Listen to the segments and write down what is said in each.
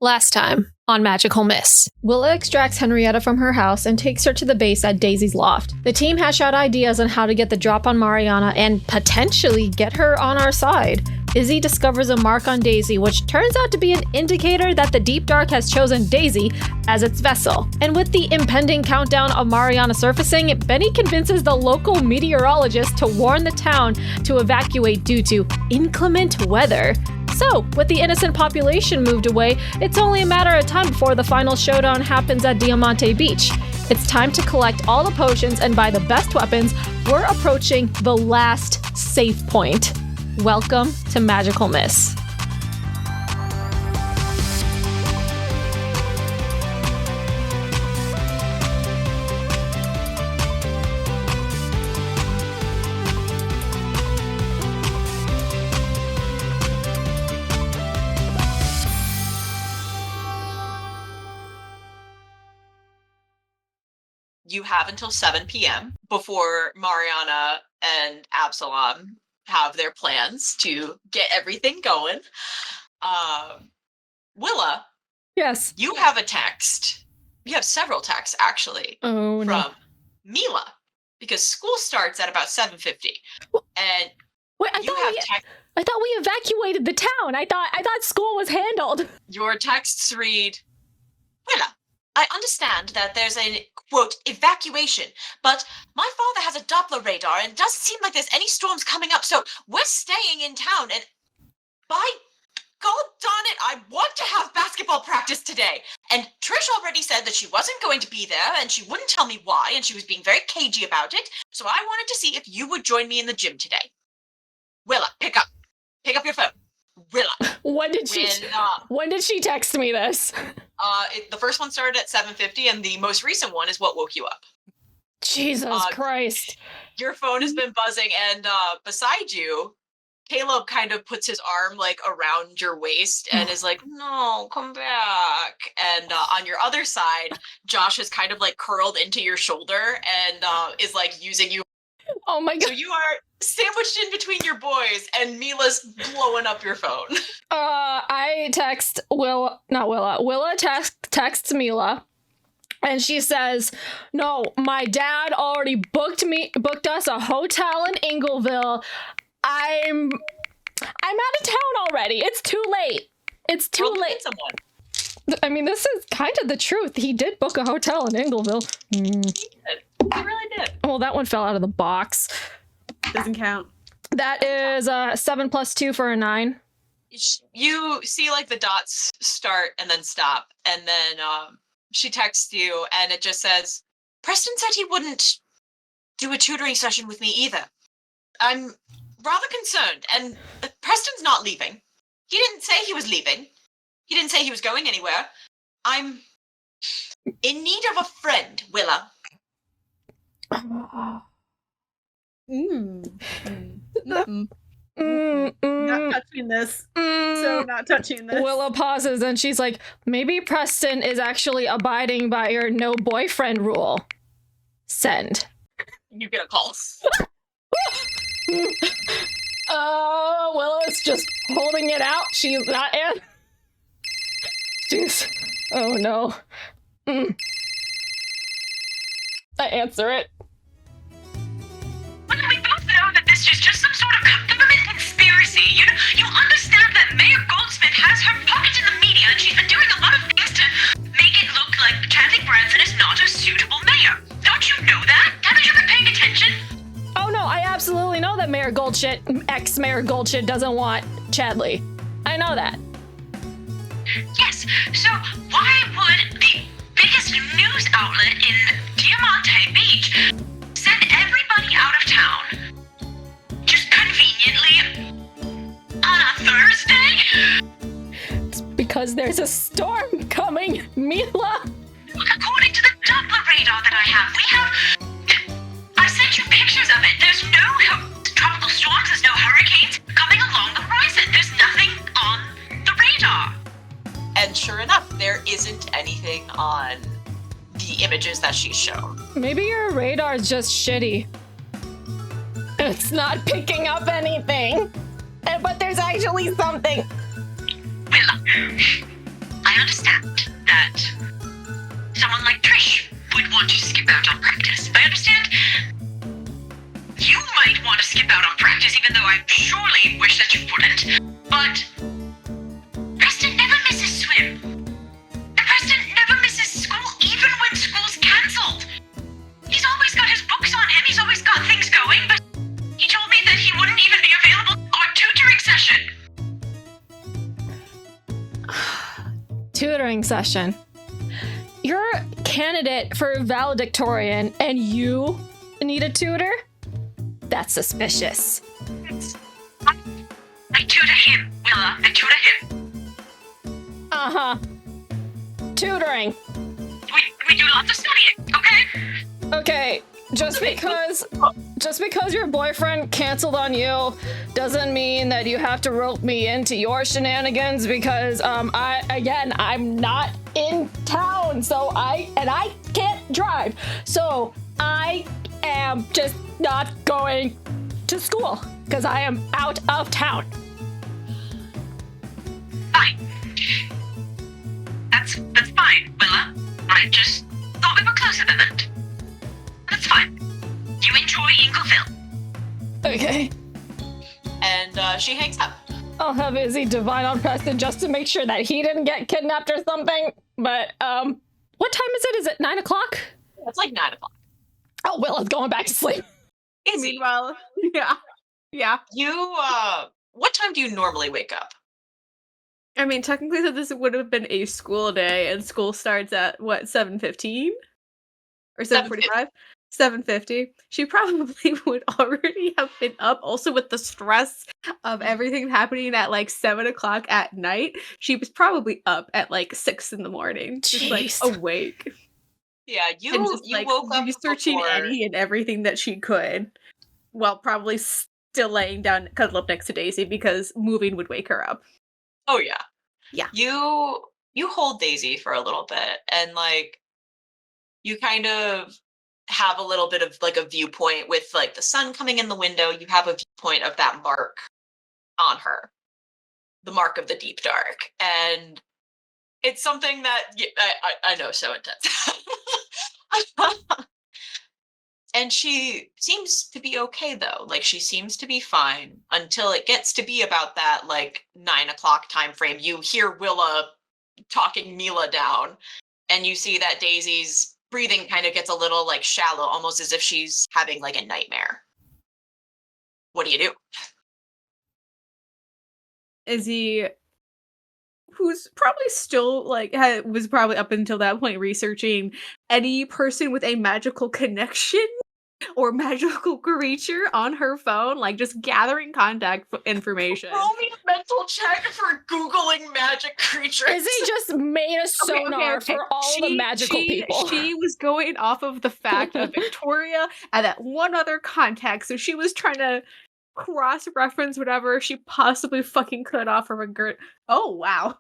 Last time on Magical Miss. Willa extracts Henrietta from her house and takes her to the base at Daisy's loft. The team hash out ideas on how to get the drop on Mariana and potentially get her on our side. Izzy discovers a mark on Daisy, which turns out to be an indicator that the Deep Dark has chosen Daisy as its vessel. And with the impending countdown of Mariana surfacing, Benny convinces the local meteorologist to warn the town to evacuate due to inclement weather. So, with the innocent population moved away, it's only a matter of time before the final showdown happens at Diamante Beach. It's time to collect all the potions and buy the best weapons. We're approaching the last safe point. Welcome to Magical Miss. You have until 7 p.m. before Mariana and Absalom have their plans to get everything going. Willa. Yes. You have a text. You have several texts, actually. Oh, no. From Mila. Because school starts at about 7:50. And wait, I thought we evacuated the town. I thought school was handled. Your texts read, Willa, I understand that there's a, quote, evacuation, but my father has a Doppler radar and it doesn't seem like there's any storms coming up, so we're staying in town, and by God darn it, I want to have basketball practice today. And Trish already said that she wasn't going to be there, and she wouldn't tell me why, and she was being very cagey about it, so I wanted to see if you would join me in the gym today. Willa, pick up your phone. Willa. When did she text me this? The first one started at 7:50, and the most recent one is what woke you up. Jesus Christ. Your phone has been buzzing, and beside you, Caleb kind of puts his arm like around your waist and is like, no, come back. And on your other side, Josh is kind of like curled into your shoulder and is like using you. Oh my God. So you are sandwiched in between your boys, and Mila's blowing up your phone. I text Willa texts Mila, and she says, no, my dad already booked us a hotel in Ingleville. I'm out of town already. It's too late. It's too late. Someone. I mean, this is kind of the truth. He did book a hotel in Ingleville. He really did. Well, that one fell out of the box. Doesn't count. That is 7 + 2 for a 9. You see like the dots start and then stop, and then she texts you, and it just says, Preston said he wouldn't do a tutoring session with me either. I'm rather concerned, and Preston's not leaving. He didn't say he was leaving. He didn't say he was going anywhere. I'm in need of a friend, Willa. Not touching this. So not touching this. Willa pauses and she's like, maybe Preston is actually abiding by your no boyfriend rule. Send. You get a call. Willa's just holding it out. She's not in. Jeez. Oh no. I answer it. But we both know that this is just some sort of government conspiracy. You understand that Mayor Goldsmith has her pocket in the media, and she's been doing a lot of things to make it look like Kathy Branson is not a suitable mayor. Don't you know that? Haven't you been paying attention? Oh no, I absolutely know that ex-Mayor Goldshit doesn't want Chadley. I know that. Yes, so why would the biggest news outlet in Diamante Beach send everybody out of town just conveniently on a Thursday? It's because there's a storm coming, Mila. According to the Doppler radar that I've sent you pictures of it. There's no tropical storms, there's no hurricanes coming along the horizon. There's nothing on the radar. And sure enough, there isn't anything on the images that she's shown. Maybe your radar is just shitty. It's not picking up anything. But there's actually something. Willa, I Tutoring session. You're a candidate for valedictorian and you need a tutor? That's suspicious. I tutor him, Willa. I tutor him. Uh-huh. Tutoring. We do lots of studying, okay? Okay, just because your boyfriend canceled on you doesn't mean that you have to rope me into your shenanigans because I'm not in town, so I can't drive. So I am just not going to school because I am out of town. Fine. That's fine, Willa. I just thought we were closer than that. That's fine. You enjoy Ingleville. Okay. And she hangs up. I'll have Izzy divine on Preston just to make sure that he didn't get kidnapped or something. But, what time is it? Is it 9 o'clock? It's like 9 o'clock. Oh, Willa's going back to sleep. Izzy, Meanwhile, yeah. you, what time do you normally wake up? I mean, technically, so this would have been a school day, and school starts at, what, 7:15? Or 7:45? 7:50. She probably would already have been up, also with the stress of everything happening at, like, 7 o'clock at night. She was probably up at, like, 6 in the morning. Just, like, awake. Yeah, And you just, like, woke up researching before... any and everything that she could, while probably still laying down, cuddled up next to Daisy, because moving would wake her up. Oh, yeah. Yeah. You hold Daisy for a little bit, and, like, you kind of have a little bit of, like, a viewpoint with, like, the sun coming in the window. You have a viewpoint of that mark on her. The mark of the deep dark. And it's something that I know, so intense. And she seems to be okay, though. Like, she seems to be fine until it gets to be about that, like, 9 o'clock time frame. You hear Willa talking Mila down, and you see that Daisy's breathing kind of gets a little, like, shallow, almost as if she's having, like, a nightmare. What do you do? Izzy, who's probably still, like, was probably up until that point researching any person with a magical connection or magical creature on her phone, like, just gathering contact information. Roll me a mental check for Googling magic creatures. Izzy just made a sonar for all the magical people. She was going off of the fact of Victoria and that one other contact, so she was trying to cross-reference whatever she possibly fucking could off of a Oh, wow.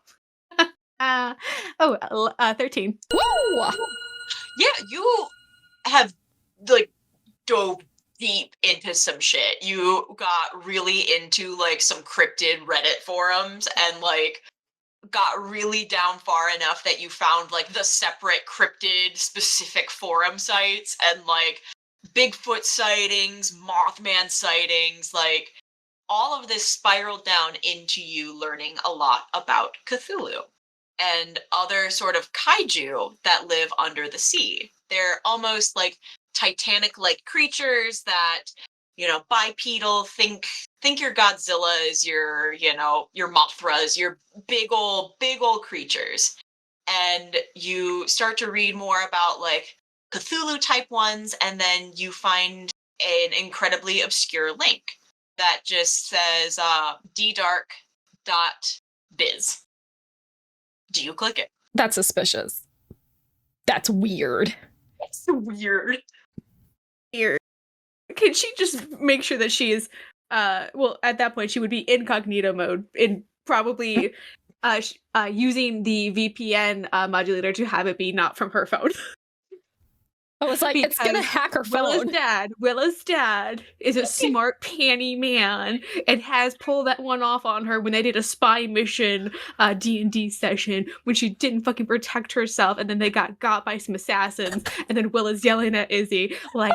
13. Woo! Yeah, you have, like, dove deep into some shit. You got really into, like, some cryptid Reddit forums and, like, got really down far enough that you found, like, the separate cryptid specific forum sites and, like, Bigfoot sightings, Mothman sightings, like, all of this spiraled down into you learning a lot about Cthulhu and other sort of kaiju that live under the sea. They're almost like Titanic-like creatures that, you know, bipedal, think your Godzillas, your Mothras, your big old creatures. And you start to read more about, like, Cthulhu type ones, and then you find an incredibly obscure link that just says ddark.biz. Do you click it? That's suspicious. That's weird. It's weird. Can she just make sure that she is, well, at that point she would be incognito mode, in probably using the VPN modulator to have it be not from her phone. I was like, it's gonna hack her phone. Willa's dad is a smart panty man and has pulled that one off on her when they did a spy mission D&D session when she didn't fucking protect herself, and then they got by some assassins, and then Willa's yelling at Izzy like,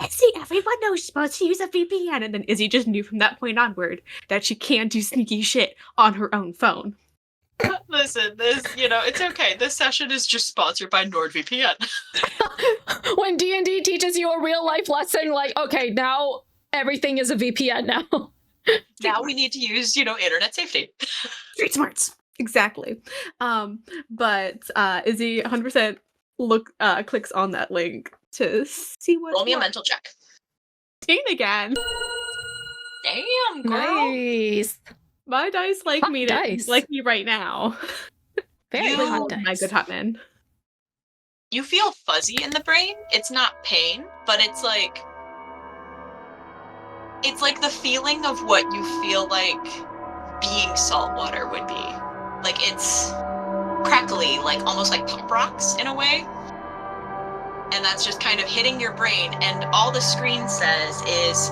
Izzy, everyone knows you're supposed to use a VPN, and then Izzy just knew from that point onward that she can't do sneaky shit on her own phone. Listen, it's okay. This session is just sponsored by NordVPN. When D&D teaches you a real life lesson, like, okay, now everything is a VPN now. Now we need to use, internet safety. Street smarts. Exactly. But Izzy 100% clicks on that link to see what's Roll me a what. mental check. Teen again. Damn, girl. Nice. My dice like Hot me dice. like me right now. Very You- hot My dice. good hot man. You feel fuzzy in the brain. It's not pain, but it's like the feeling of what you feel like being saltwater would be. Like it's crackly, like almost like pump rocks in a way. And that's just kind of hitting your brain, and all the screen says is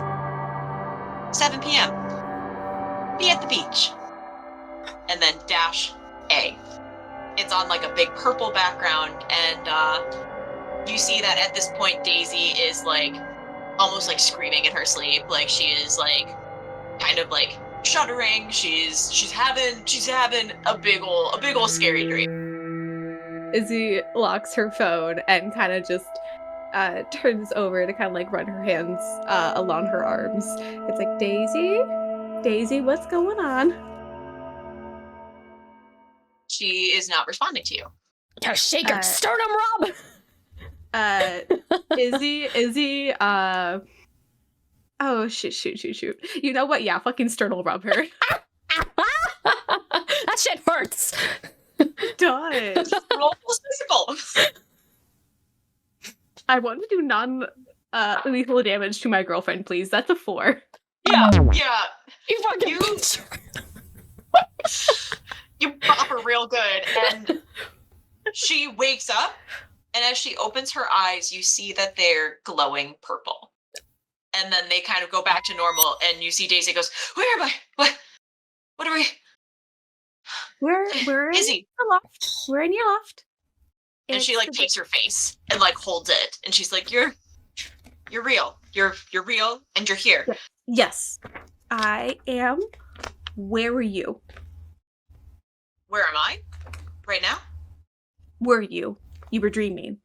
7 p.m. Be at the beach. And then dash A. It's on like a big purple background, and you see that at this point Daisy is like almost like screaming in her sleep, like she is like kind of like shuddering. She's having a big ol' scary dream. Izzy locks her phone and kind of just turns over to kind of like run her hands along her arms. It's like, Daisy, what's going on? She is not responding to you. Yeah, shake her sternum, Rob. Izzy, oh, shoot. You know what? Yeah, fucking sternal rub her. That shit hurts. It does. Roll plus physical. I want to do non-lethal damage to my girlfriend, please. That's a 4. Yeah. You fucking You- bitch. You pop her real good, and she wakes up, and as she opens her eyes, you see that they're glowing purple. And then they kind of go back to normal, and you see Daisy goes, "Where am I? What are we?" We're in Izzy. your loft. We're in your loft. And she like It's takes her face and like holds it, and she's like, "You're real. You're real, and you're here." Yes, I am. Where were you? Where am I? Right now? Were you? You were dreaming.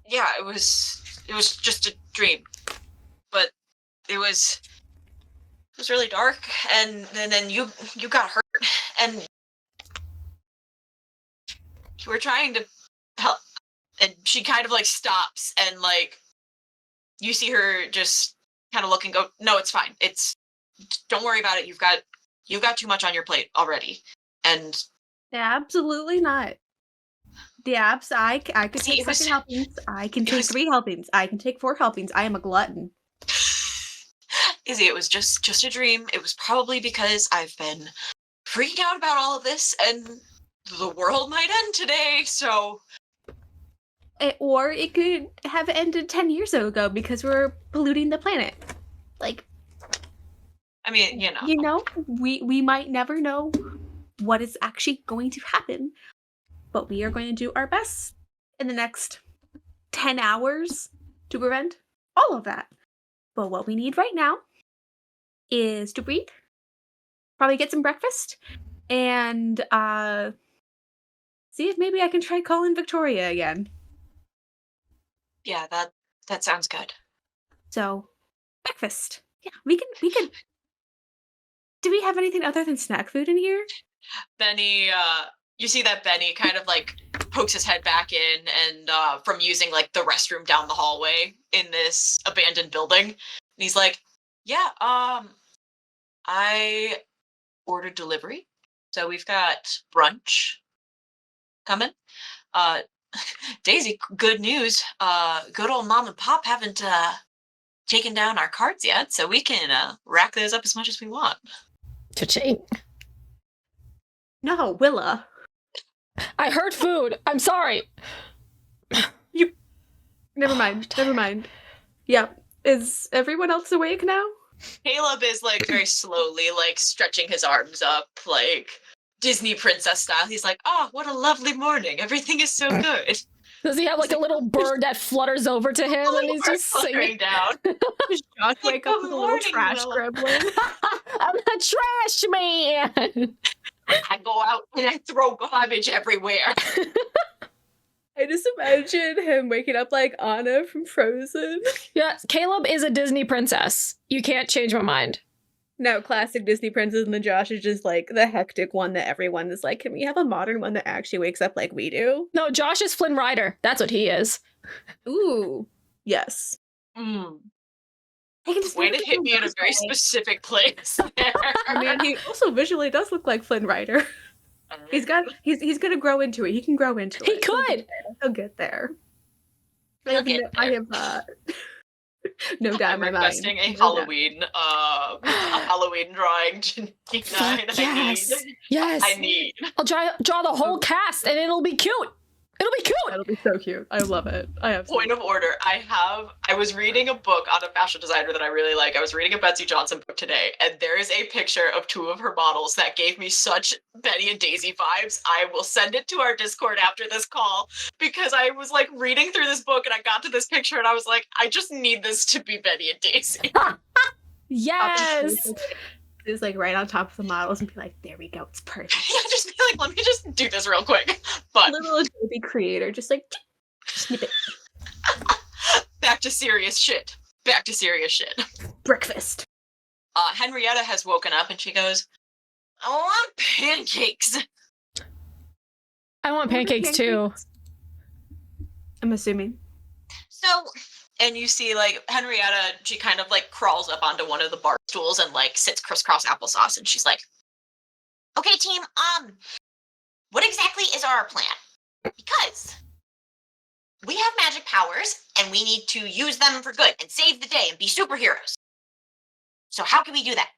Yeah, it was just a dream. But it was really dark, and then you got hurt, and you were trying to help, and she kind of like stops, and like you see her just kind of look and go, "No, it's fine. Don't worry about it. You've got too much on your plate already." And Absolutely not. The abs. I could See, take it was- second helpings. I can it take was- 3 helpings. I can take 4 helpings. I am a glutton. Izzy, it was just a dream. It was probably because I've been freaking out about all of this, and the world might end today, so Or it could have ended 10 years ago because we're polluting the planet. Like, I mean, you know. we might never know what is actually going to happen, but we are going to do our best in the next 10 hours to prevent all of that. But what we need right now is to breathe, probably get some breakfast, and see if maybe I can try calling Victoria again. Yeah, that sounds good. So, breakfast. Yeah, we can. Do we have anything other than snack food in here? Benny, you see that Benny kind of like pokes his head back in, and from using like the restroom down the hallway in this abandoned building. And he's like, "Yeah, I ordered delivery. So we've got brunch coming. Daisy, good news. Good old mom and pop haven't taken down our cards yet, so we can rack those up as much as we want." Cha-ching. No, Willa. I heard food. I'm sorry. Never mind. Yeah. Is everyone else awake now? Caleb is like very slowly like stretching his arms up like Disney princess style. He's like, "Oh, what a lovely morning. Everything is so good." Does he have like a little bird that flutters over to him and he's just singing? down. Josh wake up Good with a little morning, trash Willa. gremlin. I'm a trash man. I go out and I throw garbage everywhere. I just imagine him waking up like Anna from Frozen. Yeah, Caleb is a Disney princess. You can't change my mind. No, classic Disney princess, and then Josh is just like the hectic one that everyone is like, can we have a modern one that actually wakes up like we do? No, Josh is Flynn Rider. That's what he is. Ooh, yes. Way to hit me in a very specific place there. I mean, he also visually does look like Flynn Rider. He's gonna grow into it. He can grow into it. He could. He'll get there. Okay. I have no doubt in my mind. Requesting a Halloween drawing to Fuck, yes. I need. I'll draw the whole cast and it'll be cute. It'll be cute. That'll be so cute. I love it. Point of order. I was reading a book on a fashion designer that I really like. I was reading a Betsy Johnson book today, and there is a picture of two of her models that gave me such Betty and Daisy vibes. I will send it to our Discord after this call, because I was like reading through this book and I got to this picture and I was like, I just need this to be Betty and Daisy. Yes. Is like right on top of the models and be like, there we go, it's perfect. Yeah, just be like, let me just do this real quick. But little Adobe creator, just like snip it. Back to serious shit. Breakfast. Henrietta has woken up and she goes, I want pancakes. I want pancakes too. I'm assuming. So, and you see, like, Henrietta, she kind of, like, crawls up onto one of the bar stools and, like, sits crisscross applesauce, and she's like, okay, team, what exactly is our plan? Because we have magic powers, and we need to use them for good, and save the day, and be superheroes. So how can we do that?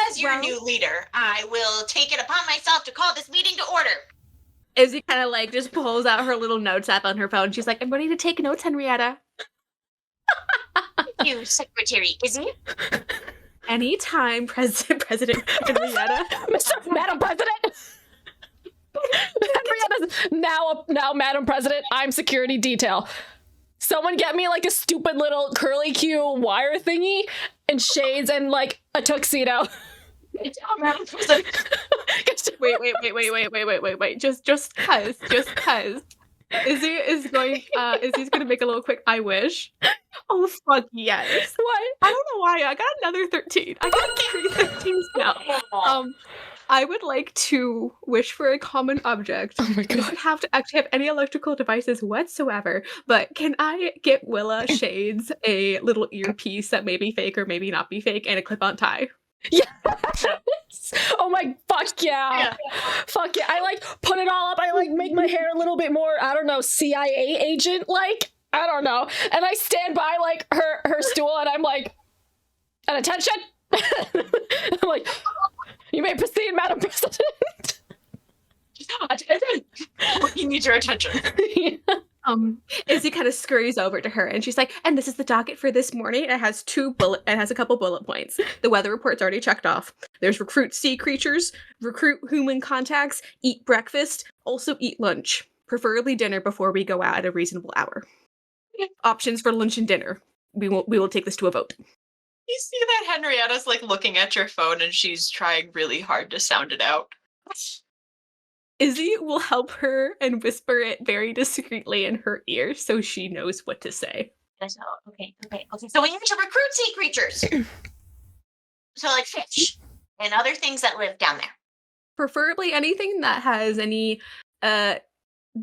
As your new leader, I will take it upon myself to call this meeting to order. Izzy kind of like just pulls out her little notes app on her phone. She's like, I'm ready to take notes, Henrietta. Thank you, Secretary Izzy. Anytime, President Henrietta. Madam President. Henrietta's now Madam President. I'm security detail. Someone get me like a stupid little curly Q wire thingy and shades and like a tuxedo. Madam President. Wait. Just cuz. Izzy's gonna make a little quick I wish. Oh fuck yes. What? I don't know why. I got another 13. I got 3 13s now. I would like to wish for a common object. Oh my You don't have to actually have any electrical devices whatsoever, but can I get Willa Shades a little earpiece that may be fake or maybe not be fake and a clip-on tie? Yes! Oh my fuck yeah. Fuck yeah. I like put it all up. I like make my hair a little bit more, I don't know, CIA agent like. I don't know. And I stand by like her stool and I'm like, at attention. I'm like, you may proceed, Madam President. Attention. He needs your attention. Yeah. Izzy kind of scurries over to her and she's like, and this is the docket for this morning. It has a couple bullet points. The weather report's already checked off. There's recruit sea creatures, recruit human contacts, eat breakfast, also eat lunch. Preferably dinner before we go out at a reasonable hour. Options for lunch and dinner. We will take this to a vote. You see that Henrietta's like looking at your phone and she's trying really hard to sound it out. Izzy will help her and whisper it very discreetly in her ear so she knows what to say. Okay. So we need to recruit sea creatures. So like fish and other things that live down there. Preferably anything that has any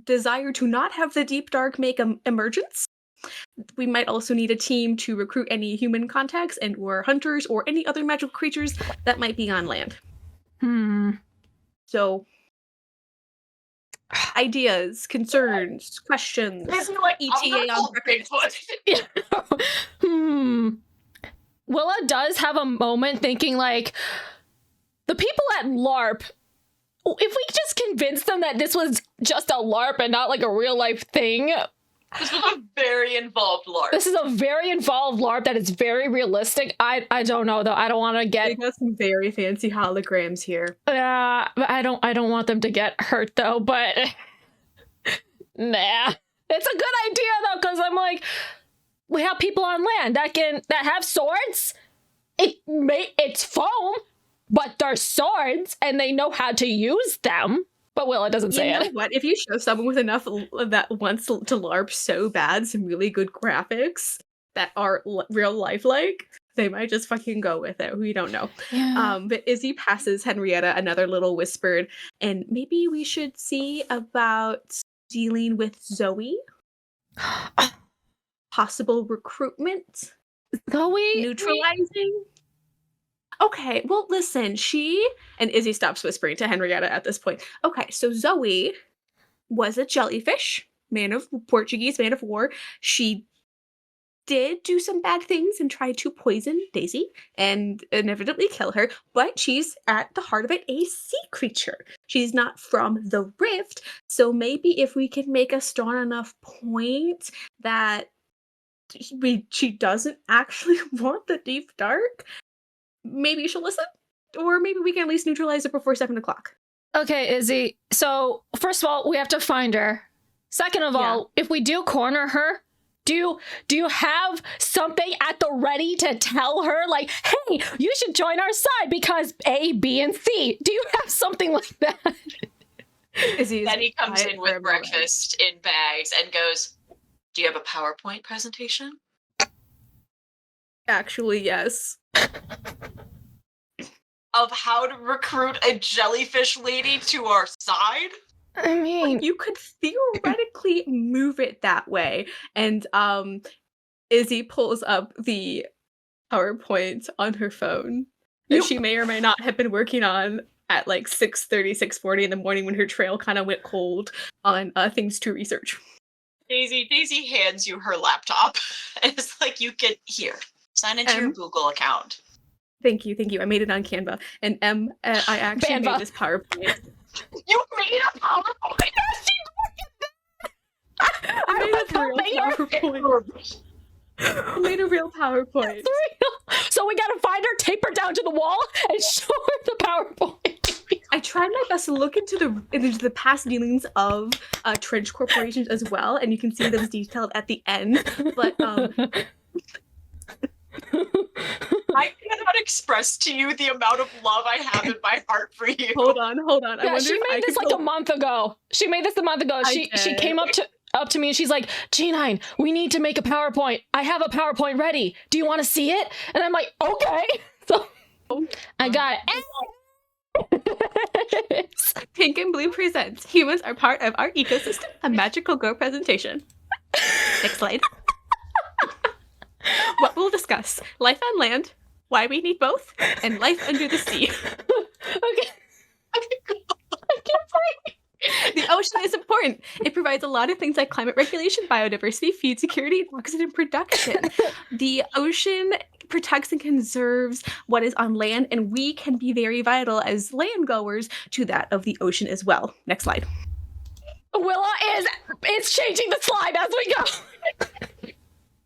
desire to not have the deep dark make emergence. We might also need a team to recruit any human contacts and or hunters or any other magical creatures that might be on land. So ideas, concerns, questions, ETA on record. Willa does have a moment thinking like, the people at LARP, if we just convince them that this was just a LARP and not like a real life thing. This was a very involved LARP. This is a very involved LARP that is very realistic. I don't know though. I don't want to get. They got some very fancy holograms here. Yeah, but I don't want them to get hurt though. But nah, it's a good idea though because I'm like, we have people on land that have swords. It's foam, but they're swords and they know how to use them. But Willa doesn't say it. What? If you show someone with enough that wants to LARP so bad, some really good graphics that are real life-like, They might just fucking go with it. We don't know. Yeah. But Izzy passes Henrietta another little whispered, and maybe we should see about dealing with Zoe. Possible recruitment. Zoe? Neutralizing. Okay, well, listen, and Izzy stops whispering to Henrietta at this point. Okay, so Zoe was a jellyfish, Portuguese man of war. She did do some bad things and try to poison Daisy and inevitably kill her, but she's at the heart of it a sea creature. She's not from the rift, so maybe if we can make a strong enough point that she doesn't actually want the deep dark, maybe she'll listen, or maybe we can at least neutralize it before 7 o'clock. Okay, Izzy. So, first of all, we have to find her. Second of all, if we do corner her, do you have something at the ready to tell her, like, hey, you should join our side because A, B, and C? Do you have something like that? Then he comes in with breakfast in bags and goes, do you have a PowerPoint presentation? Actually, yes. Of how to recruit a jellyfish lady to our side? I mean, You could theoretically move it that way. And Izzy pulls up the PowerPoint on her phone that she may or may not have been working on at like 6:30, 6:40 in the morning when her trail kind of went cold on things to research. Daisy hands you her laptop and it's like, you can sign into your Google account. Thank you. I made it on Canva. And I actually Canva. made this PowerPoint. You made a PowerPoint? I made a real PowerPoint. So we gotta find her, tape her down to the wall, and show her the PowerPoint. I tried my best to look into the past dealings of Trench corporations as well, and you can see those detailed at the end. But I cannot express to you the amount of love I have in my heart for you. hold on. Yeah, she made this like a month ago. She came up to me and she's like, G9, we need to make a PowerPoint. I have a PowerPoint ready. Do you want to see it? And I'm like, okay. So I got it. Pink and Blue presents Humans Are Part of Our Ecosystem, a Magical Girl presentation. Next slide. What we'll discuss: life on land, why we need both, and life under the sea. Okay. I can't breathe. The ocean is important. It provides a lot of things like climate regulation, biodiversity, food security, and oxygen production. The ocean protects and conserves what is on land, and we can be very vital as land goers to that of the ocean as well. Next slide. Willa it's changing the slide as we go.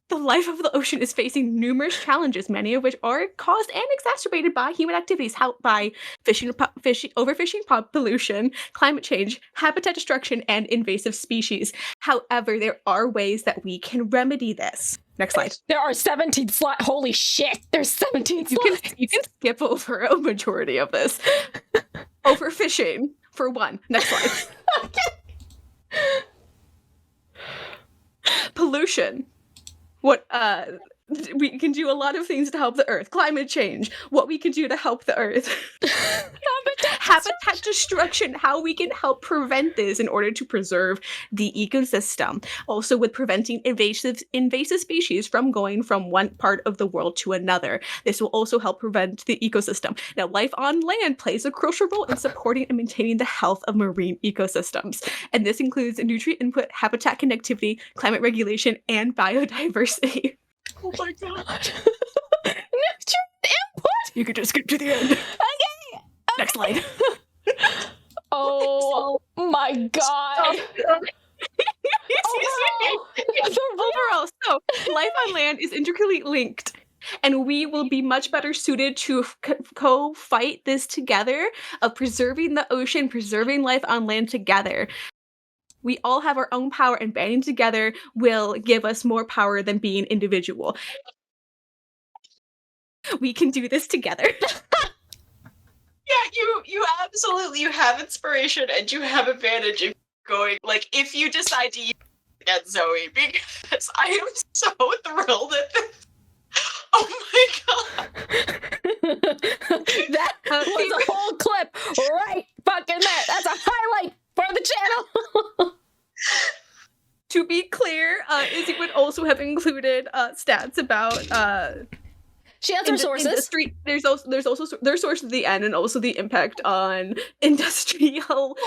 The life of the ocean is facing numerous challenges, many of which are caused and exacerbated by human activities, by overfishing, pollution, climate change, habitat destruction, and invasive species. However, there are ways that we can remedy this. Next slide. There are 17 slides. Holy shit, there's 17 slides. You can skip over a majority of this. Overfishing, for one. Next slide. Pollution. What we can do a lot of things to help the earth. Climate change, what we can do to help the earth. Habitat destruction, how we can help prevent this in order to preserve the ecosystem. Also with preventing invasive species from going from one part of the world to another. This will also help prevent the ecosystem. Now, life on land plays a crucial role in supporting and maintaining the health of marine ecosystems. And this includes nutrient input, habitat connectivity, climate regulation, and biodiversity. Oh my god. Nutrient input. You could just skip to the end. Okay. Next slide. Oh my god. Overall, so life on land is intricately linked, and we will be much better suited to co-fight this together of preserving the ocean, preserving life on land together. We all have our own power, and banding together will give us more power than being individual. We can do this together. Yeah, you absolutely, you have inspiration and you have advantage in going, like, if you decide to use it against Zoe, because I am so thrilled at this. Oh my god. That was a whole clip right fucking there. That's a highlight for the channel. To be clear, Izzy would also have included stats about She has her sources. industry. There's also their source at the end, and also the impact on industrial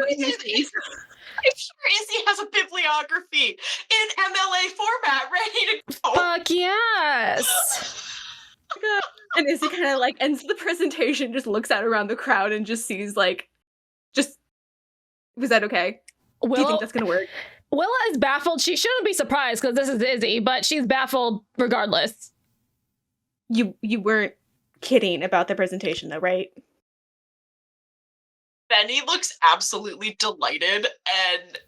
uses. I'm sure Izzy has a bibliography in MLA format ready to go. Fuck yes. And Izzy kind of like ends the presentation, just looks out around the crowd, and just sees like, was that okay? Do you think that's gonna work? Willa is baffled. She shouldn't be surprised because this is Izzy, but she's baffled regardless. You weren't kidding about the presentation though, right? Benny looks absolutely delighted, and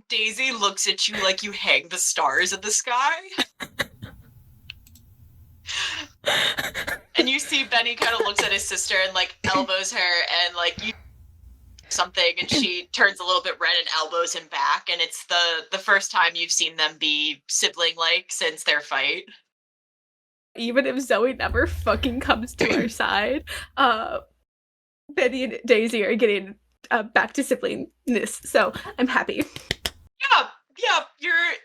Daisy looks at you like you hang the stars in the sky. And you see Benny kind of looks at his sister and like elbows her, and like you something, and she turns a little bit red and elbows him back, and it's the first time you've seen them be sibling-like since their fight. Even if Zoe never fucking comes to our side, Benny and Daisy are getting back to siblingness, so I'm happy. Yeah,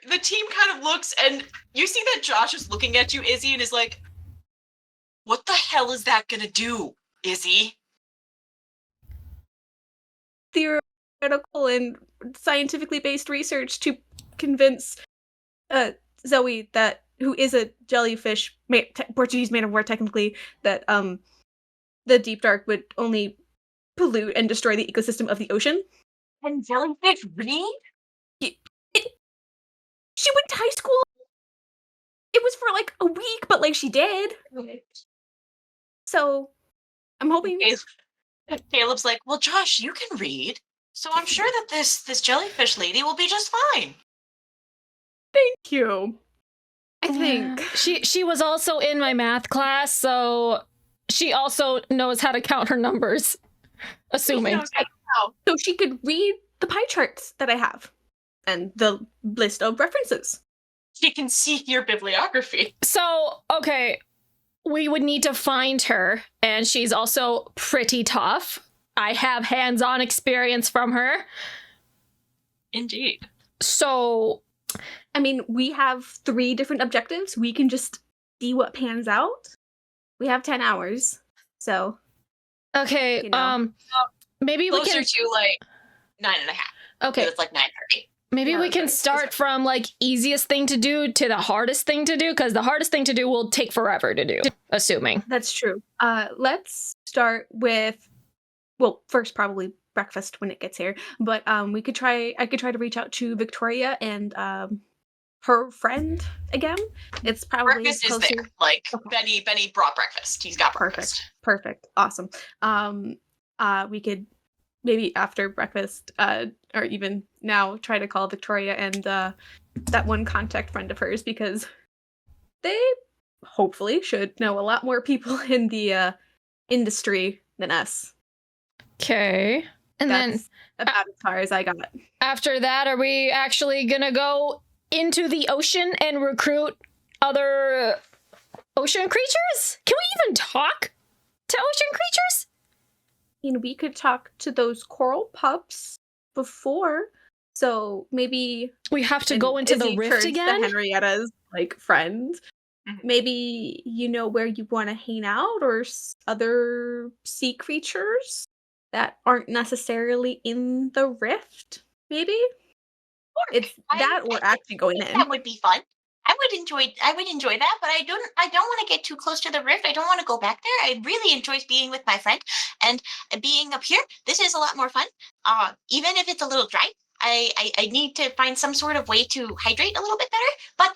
the team kind of looks, and you see that Josh is looking at you, Izzy, and is like, what the hell is that gonna do, Izzy? Theoretical and scientifically based research to convince Zoe that, who is a jellyfish, Portuguese man of war technically, that the deep dark would only pollute and destroy the ecosystem of the ocean. And jellyfish read? She went to high school. It was for like a week, but like she did. So I'm hoping. Caleb's like, well, Josh, you can read, so I'm sure that this jellyfish lady will be just fine. Thank you. I think She was also in my math class, so she also knows how to count her numbers. Assuming. So she could read the pie charts that I have and the list of references. She can see your bibliography. So, okay, we would need to find her, and she's also pretty tough. I have hands-on experience from her. Indeed. So, I mean, we have 3 different objectives. We can just see what pans out. We have 10 hours, so. Okay, you know. Maybe we Closer can. to like 9.5. Okay, It's like 9:30. maybe Yeah, we can that's start from like easiest thing to do to the hardest thing to do, because the hardest thing to do will take forever to do, assuming. That's true. Let's start with, well, first probably breakfast when it gets here. But I could try to reach out to Victoria and her friend again. It's probably Breakfast is closer. there. Like, Okay. Benny brought breakfast. He's got breakfast. Perfect. Awesome. We could maybe after breakfast, or even now, try to call Victoria and that one contact friend of hers, because they hopefully should know a lot more people in the industry than us. Okay. And That's about as far as I got. then after that, are we actually gonna go into the ocean and recruit other ocean creatures? Can we even talk to ocean creatures? I mean, we could talk to those coral pups before, so maybe We have to and go into the Izzy rift turns to again? Henrietta's like friend. Mhm. Maybe you know where you want to hang out, or other sea creatures that aren't necessarily in the rift. Maybe it's that, or actually going in. That would be fun. I would enjoy that, but I don't want to get too close to the rift. I don't want to go back there. I really enjoy being with my friend, and being up here, this is a lot more fun. Even if it's a little dry, I need to find some sort of way to hydrate a little bit better.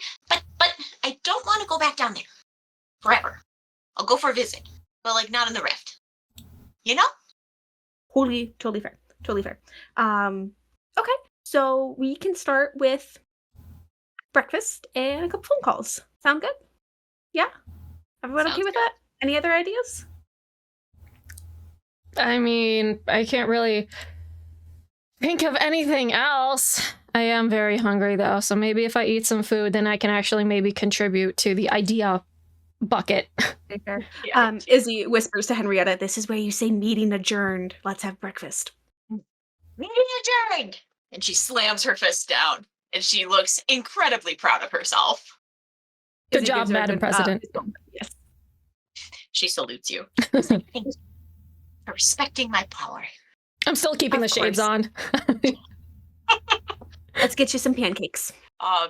But I don't want to go back down there forever. I'll go for a visit, but like not in the rift. You know? Totally fair. Okay, so we can start with breakfast and a couple phone calls. Sound good? Yeah? Everyone okay Sounds with that? Any other ideas? I mean, I can't really think of anything else. I am very hungry though, so maybe if I eat some food, then I can actually maybe contribute to the idea bucket. Okay. Yeah. Izzy whispers to Henrietta, "This is where you say meeting adjourned. Let's have breakfast." Meeting adjourned! And she slams her fist down, and she looks incredibly proud of herself. Good Izzy job, gives her a Madam President. fist bump. Yes. She salutes you. She's like, thank you for respecting my power. I'm still keeping Of the shades course. on. Let's get you some pancakes.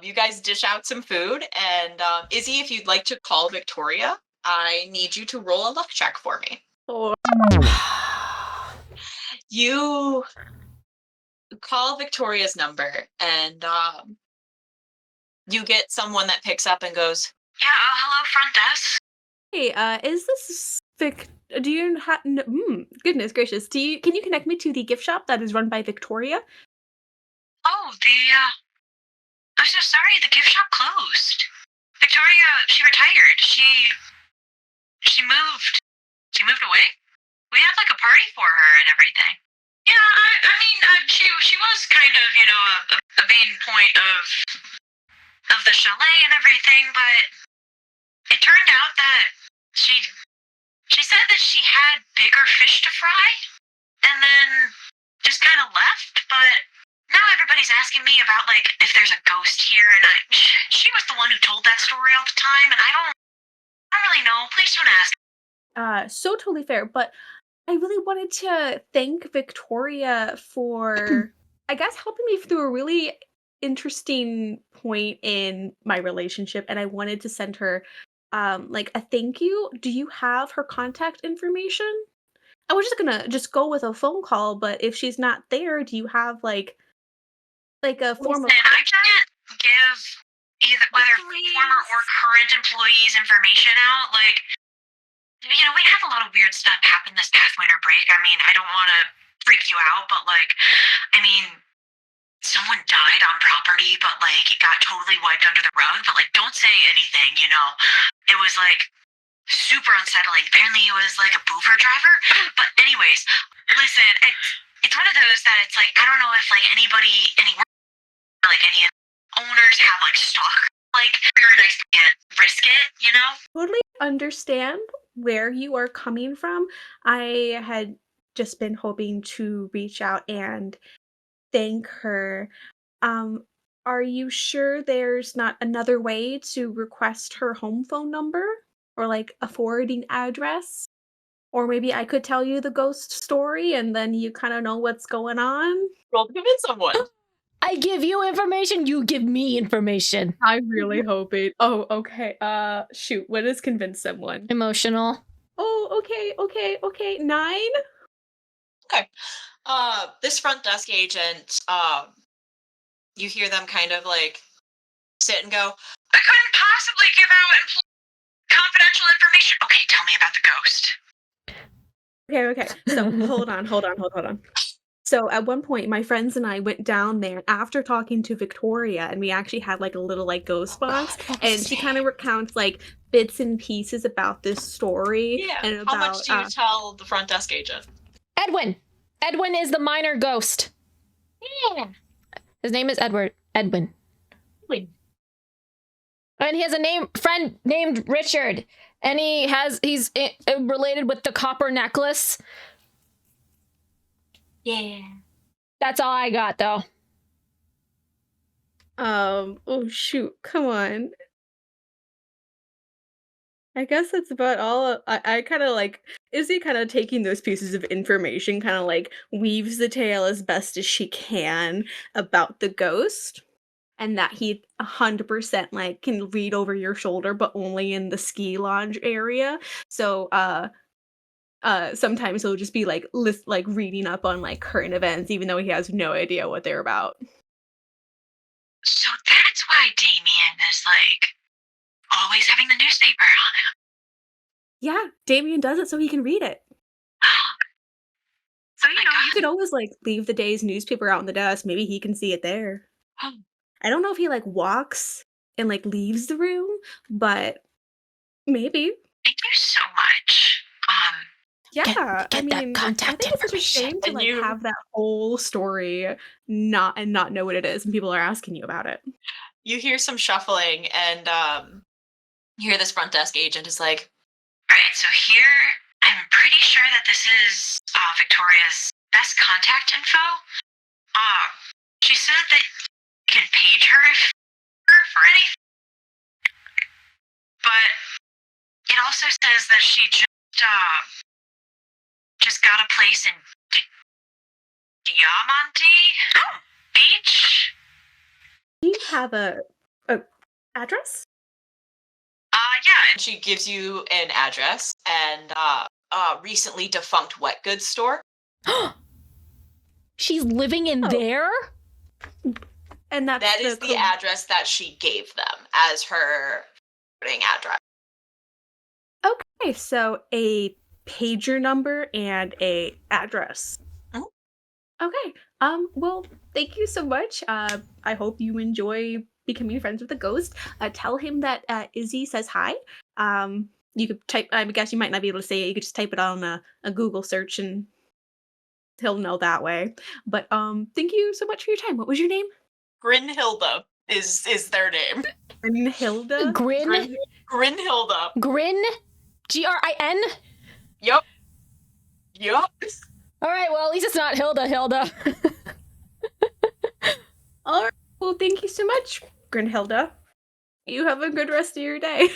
You guys dish out some food, and Izzy, if you'd like to call Victoria, I need you to roll a luck check for me. Oh. You call Victoria's number, and you get someone that picks up and goes, Yeah, hello, front desk. Hey, is this do you have goodness gracious, can you connect me to the gift shop that is run by Victoria? Oh, I'm so sorry, the gift shop closed. Victoria, she retired. She moved away. We had like a party for her and everything. Yeah, I mean, she was kind of, a main point of the chalet and everything, but it turned out that she said that she had bigger fish to fry, and then just kind of left. But now everybody's asking me about like if there's a ghost here, and she was the one who told that story all the time, and I don't really know. Please don't ask. So totally fair, but I really wanted to thank Victoria for, I guess, helping me through a really interesting point in my relationship, and I wanted to send her, like a thank you. Do you have her contact information? I was just gonna go with a phone call, but if she's not there, do you have like a form of? Listen, I can't give either whether former or current employees' information out. Like, we had a lot of weird stuff happen this past winter break. I mean, I don't want to freak you out, but like, I mean, someone died on property, but like, it got totally wiped under the rug. But like, don't say anything. It was like super unsettling. Apparently, it was like a boofer driver. But anyways, listen, it's one of those that it's like I don't know if like any owners have like stock. Like, you're a nice can't risk it. Totally understand where you are coming from. I had just been hoping to reach out and thank her. Are you sure there's not another way to request her home phone number or like a forwarding address? Or maybe I could tell you the ghost story and then you kind of know what's going on. roll to convince someone. I give you information, you give me information. I really hope it. Oh, okay. Shoot. What is convince someone? Emotional. Oh, okay. 9? Okay. This front desk agent, you hear them kind of like sit and go, I couldn't possibly give out confidential information. Okay, tell me about the ghost. Okay. So hold on. So at one point, my friends and I went down there after talking to Victoria, and we actually had like a little like ghost box, and she kind of recounts like bits and pieces about this story. yeah, And about, how much do you tell the front desk agent? Edwin. Edwin is the minor ghost. Yeah. His name is Edwin. Edwin. And he has a friend named Richard. And he's related with the copper necklace. Yeah. That's all I got, though. Oh shoot, come on. I guess that's about all. I kind of like Izzy kind of taking those pieces of information, kind of like weaves the tale as best as she can about the ghost, and that he 100% like can read over your shoulder, but only in the ski lounge area. So sometimes he'll just be like reading up on like current events, even though he has no idea what they're about. So that's why Damien is like always having the newspaper on him. Yeah, Damien does it so he can read it. So you could always like leave the day's newspaper out on the desk. Maybe he can see it there. I don't know if he like walks and like leaves the room, but maybe. Thank you so much. Yeah, Get that contact I think it's such a shame to And like you- have that whole story not know what it is, and people are asking you about it. You hear some shuffling, and You hear this front desk agent is like, Right, so here, I'm pretty sure that this is Victoria's best contact info. She said that you can page her if for anything, but it also says that she just got a place in Diamante Beach. Do you have a address? Yeah, and she gives you an address and recently defunct wet goods store. She's living in Oh. there? And that's That is the address that she gave them as her address. Okay, so a pager number and a address. Mhm. Okay. Well, thank you so much. I hope you enjoy becoming friends with the ghost. Tell him that Izzy says hi. You could type. I guess you might not be able to say it. You could just type it on a Google search, and he'll know that way. But thank you so much for your time. What was your name? Grinhilda is their name. Hilda. Grin? Grinhilda. Grin? Grin? Yup. All right, well, at least it's not Hilda. All right. Well, thank you so much, Grinhilda. You have a good rest of your day.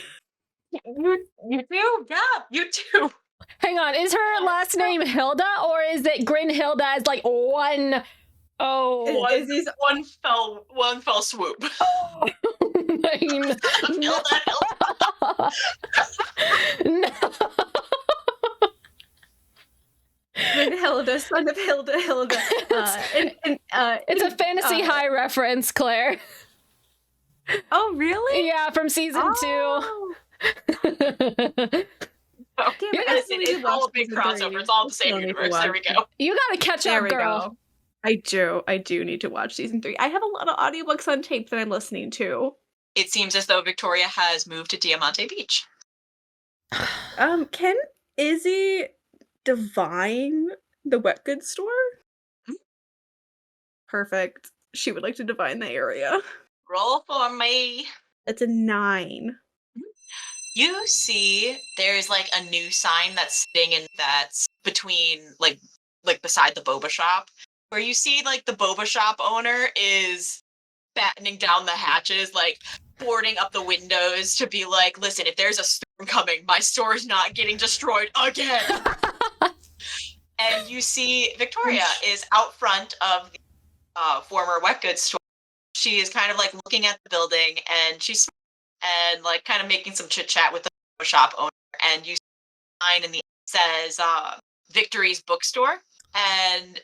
You too? Yeah, you too. Hang on, is her last name Hilda, or is it Grinhilda as like one? Oh, Izzy's One fell swoop. oh. Hilda. No. Hilda, son of Hilda. It's a fantasy high reference, Claire. Oh, really? Yeah, from season 2. Oh. Oh, Damn it, I still need to it's all a watch big season crossover. 3. It's all the Still same need to universe. There we watch go. You gotta catch There up, we girl. go. I do need to watch season 3. I have a lot of audiobooks on tape that I'm listening to. It seems as though Victoria has moved to Diamante Beach. Can Izzy divine the wet goods store? Hmm? Perfect. She would like to divine the area. Roll for me. It's a 9. You see there's like a new sign that's sitting in that's between like beside the boba shop, where you see like the boba shop owner is battening down the hatches, like boarding up the windows to be like, listen, if there's a storm coming, my store is not getting destroyed again. And you see Victoria is out front of the former wet goods store. She is kind of like looking at the building, and she's and like kind of making some chit chat with the shop owner. And you see a sign in the says Victory's Bookstore, and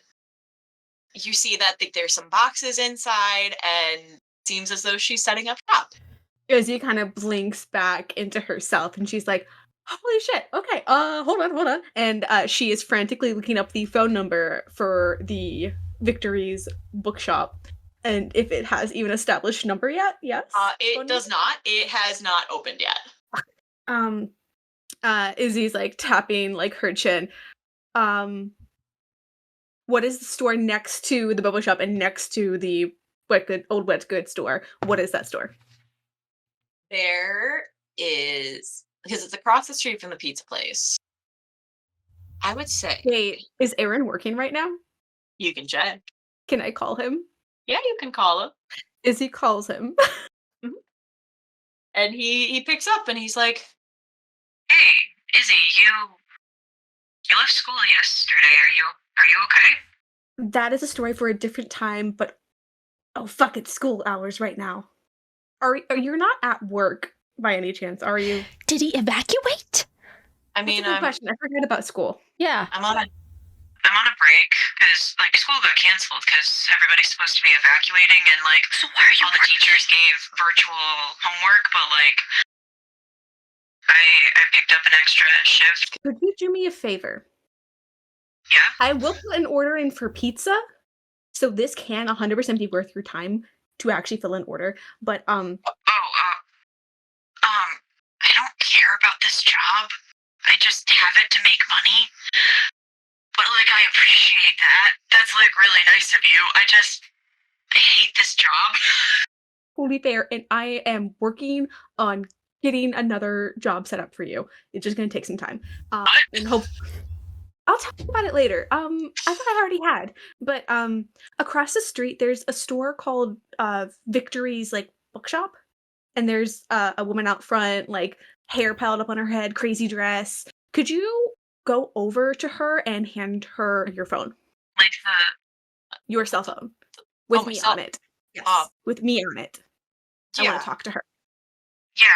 you see that there's some boxes inside, and it seems as though she's setting up shop. Izzy kind of blinks back into herself, and she's like, holy shit, okay, hold on. And she is frantically looking up the phone number for the Victory's bookshop, and if it has even established number yet. Yes? It does not. It has not opened yet. Izzy's like tapping like her chin. What is the store next to the boba shop and next to the old wet goods store? What is that store? There is, because it's across the street from the pizza place. I would say Wait, is Aaron working right now? you can check. Can I call him? Yeah, you can call him. Izzy calls him. And he picks up and he's like, Hey, Izzy, you left school yesterday. Are you okay? That is a story for a different time, but oh fuck, it's school hours right now. Are you're not at work by any chance, are you? Did he evacuate? I mean, That's a good question. I forgot about school. Yeah. I'm on a I'm on a break because like school got canceled because everybody's supposed to be evacuating and like so why are all the teachers gave virtual homework, but like I picked up an extra shift. Could you do me a favor? Yeah. I will put an order in for pizza, so this can 100% be worth your time to actually fill an order. But I don't care about this job. I just have it to make money. But like I appreciate that. That's like really nice of you. I hate this job. totally fair, and I am working on getting another job set up for you. It's just going to take some time. And hope I'll tell you about it later. I thought I already had, but across the street there's a store called Victory's like bookshop, and there's a woman out front, like hair piled up on her head, crazy dress. Could you go over to her and hand her your phone, Like your cell phone, with my me cell- on it? Yes, with me on it. I want Yeah. to talk to her. yeah,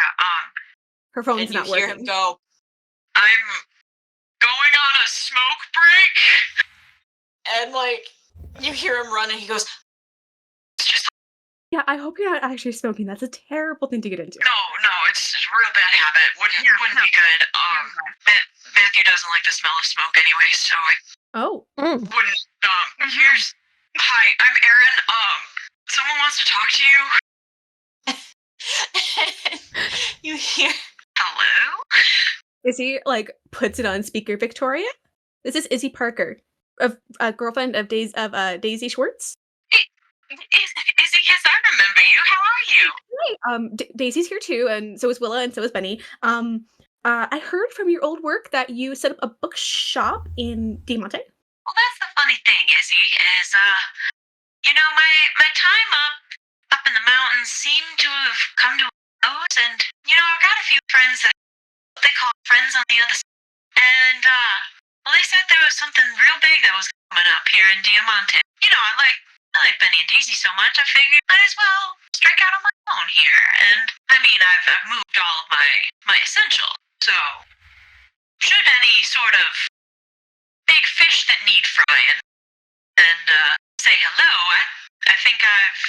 Her phone's And you not hear working. him go, I'm going on a smoke break. and like you hear him run, and he goes, It's just Yeah, I hope you're not actually smoking. That's a terrible thing to get into. no, it's a real bad habit. Wouldn't be good. Matthew doesn't like the smell of smoke anyway, so I Oh, wouldn't. Here's hi, I'm Aaron. Someone wants to talk to you. you hear, Hello. Izzy like puts it on speaker. Victoria, this is Izzy Parker, a girlfriend of Daisy Schwartz. Izzy, yes, I remember you. How are you? Hey, Daisy's here too, and so is Willa, and so is Benny. I heard from your old work that you set up a bookshop in Diamante. Well, that's the funny thing, Izzy, is my time up in the mountains seemed to have come to a close, and I've got a few friends that they call friends on the other side. And well, they said there was something real big that was coming up here in Diamante. I like Benny and Daisy so much, I figured might as well strike out on my own here. And I mean, I've moved all of my essentials, so should any sort of big fish that need frying and say hello, I think I've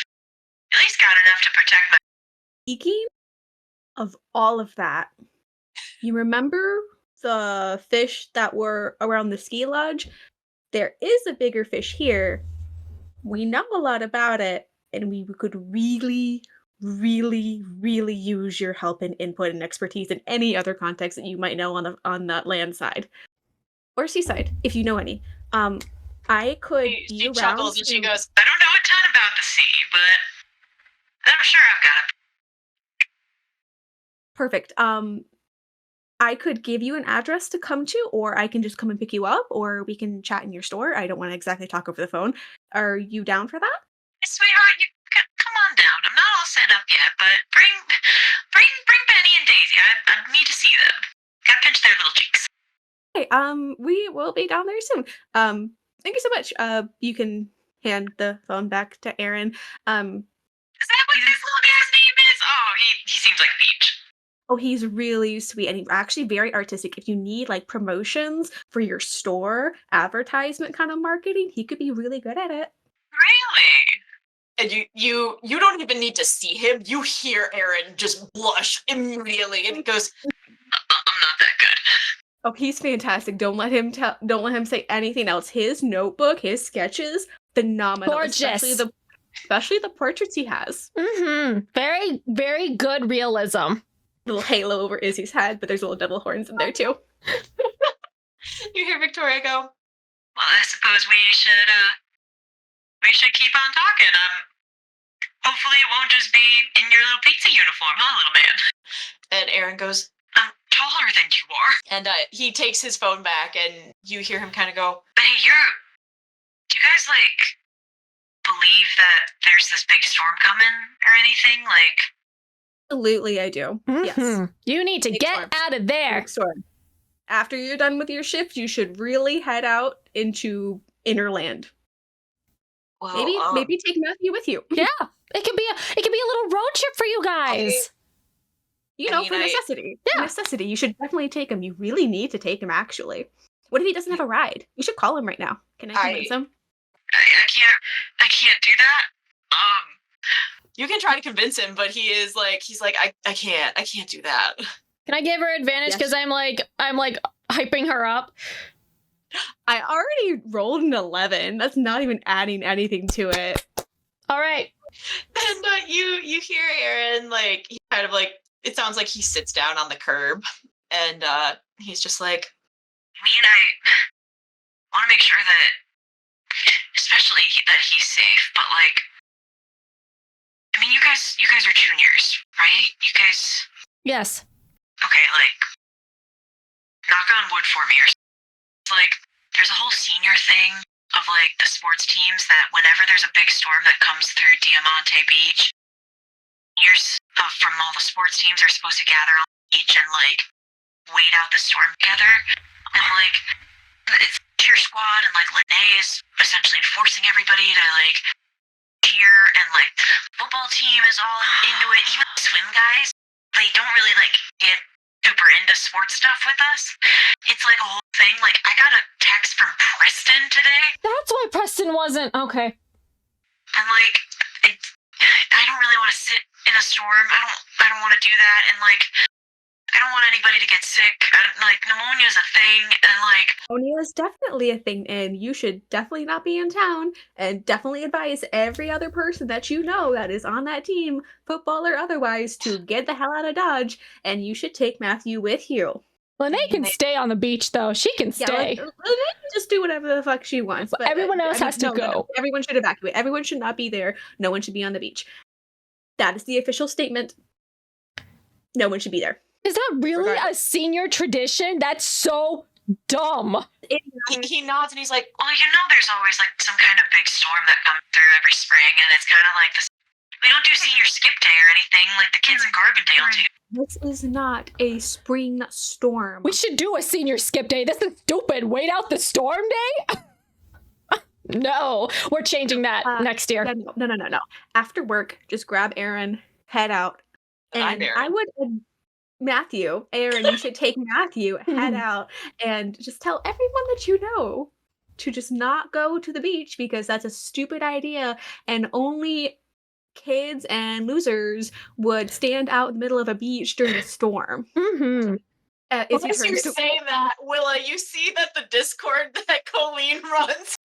at least got enough to protect my. Speaking of all of that, you remember the fish that were around the ski lodge? There is a bigger fish here. We know a lot about it, and we could really, really, really use your help and input and expertise in any other context that you might know on that land side or seaside, if you know any. I could be she around. chuckles and she goes, I don't know a ton about the sea, but I'm sure I've got a. Perfect. I could give you an address to come to, or I can just come and pick you up, or we can chat in your store. I don't want to exactly talk over the phone. Are you down for that? Sweetheart, you come on down. I'm not all set up yet, but bring Benny and Daisy. I need to see them. Gotta pinch their little cheeks. Okay, we will be down there soon. Thank you so much. You can hand the phone back to Aaron. Is that what this little guy's name is? Oh, he seems like a peach. Oh, he's really sweet, and he's actually very artistic. If you need like promotions for your store, advertisement kind of marketing, he could be really good at it. Really? and you don't even need to see him. You hear Aaron just blush immediately, and he goes, I'm not that good. Oh, he's fantastic. Don't let him say anything else. His notebook, his sketches, phenomenal. Gorgeous. Especially the portraits he has. Mm-hmm. Very, very good realism. Little halo over Izzy's head, but there's little devil horns in there too. You hear Victoria go, Well, I suppose we should keep on talking. Hopefully it won't just be in your little pizza uniform, huh, little man? and Aaron goes, I'm taller than you are. and he takes his phone back, and you hear him kind of go, But hey, do you guys, believe that there's this big storm coming or anything? Absolutely, I do. Yes. Mhm. You need to Big get storm. out of there. Big storm. After you're done with your shift, you should really head out into inner land. well, Maybe take Matthew with you. Yeah, it could be a little road trip for you guys. For necessity. Yeah. For necessity. You should definitely take him. You really need to take him, actually. What if he doesn't have a ride? You should call him right now. Can I convince him? I can't do that. you can try to convince him, but he's like, I can't do that. Can I give her advantage Yes. because I'm like hyping her up? I already rolled an 11. That's not even adding anything to it. All right. And you hear Aaron, he kind of it sounds like he sits down on the curb, and he's just like, I want to make sure that, especially that he's safe, but you guys are juniors, right? You guys, Yes. okay, like, knock on wood for me, or like, there's a whole senior thing of, like, the sports teams that whenever there's a big storm that comes through Diamante Beach, seniors from all the sports teams are supposed to gather on the beach and, like, wait out the storm together. And, like, it's cheer squad, and, like, Lene is essentially forcing everybody to, like, cheer, and, like, football team is all into it. Even the swim guys, they don't really, like, get super into sports stuff with us. It's like a whole thing. Like, I got a text from Preston today, That's why Preston wasn't. Okay. and, like, I don't really want to sit in a storm. I don't want to do that, and, like, I don't want anybody to get sick. Like, pneumonia's a thing, and, like, Pneumonia is definitely a thing, and you should definitely not be in town, and definitely advise every other person that you know that is on that team, football or otherwise, to get the hell out of Dodge, and you should take Matthew with you. Lene can stay on the beach, though. She can stay. Lene can just do whatever the fuck she wants. But everyone else has to go. No. Everyone should evacuate. Everyone should not be there. No one should be on the beach. That is the official statement. No one should be there. Is that really a senior tradition? That's so dumb. He nods and he's like, well, you know, there's always, like, some kind of big storm that comes through every spring, and it's kind of like this. We don't do senior skip day or anything like the kids in Carbondale do. This is not a spring storm. We should do a senior skip day. This is stupid. Wait out the storm day? No, we're changing that next year. No. After work, just grab Aaron, head out. And I would, Aaron, you should take Matthew, head out, and just tell everyone that you know to just not go to the beach because that's a stupid idea, and only kids and losers would stand out in the middle of a beach during a storm. Mm-hmm. as you say that, Willa, you see that the Discord that Colleen runs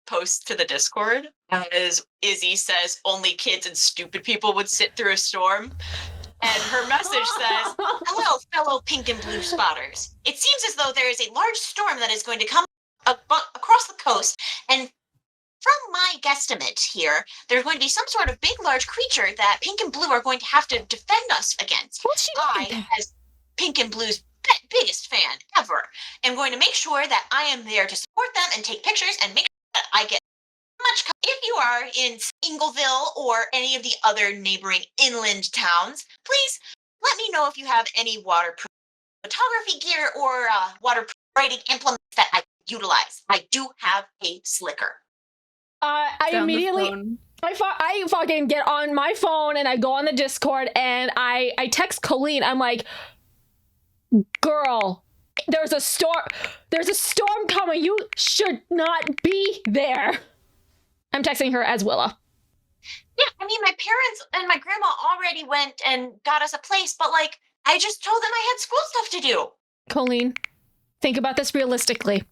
posts to the Discord as Izzy says only kids and stupid people would sit through a storm. And her message says, hello, fellow pink and blue spotters. It seems as though there is a large storm that is going to come across the coast, and from my guesstimate here, there's going to be some sort of big, large creature that Pink and Blue are going to have to defend us against. I, as Pink and Blue's biggest fan ever, am going to make sure that I am there to support them and take pictures and make sure that I get much. If you are in Ingleville or any of the other neighboring inland towns, please let me know if you have any waterproof photography gear or waterproof writing implements that I utilize. I do have a slicker. I immediately, I fucking get on my phone and I go on the Discord and I text Colleen. I'm like, girl, there's a storm coming. You should not be there. I'm texting her as Willa. Yeah, I mean, my parents and my grandma already went and got us a place, but like, I just told them I had school stuff to do. Colleen, think about this realistically.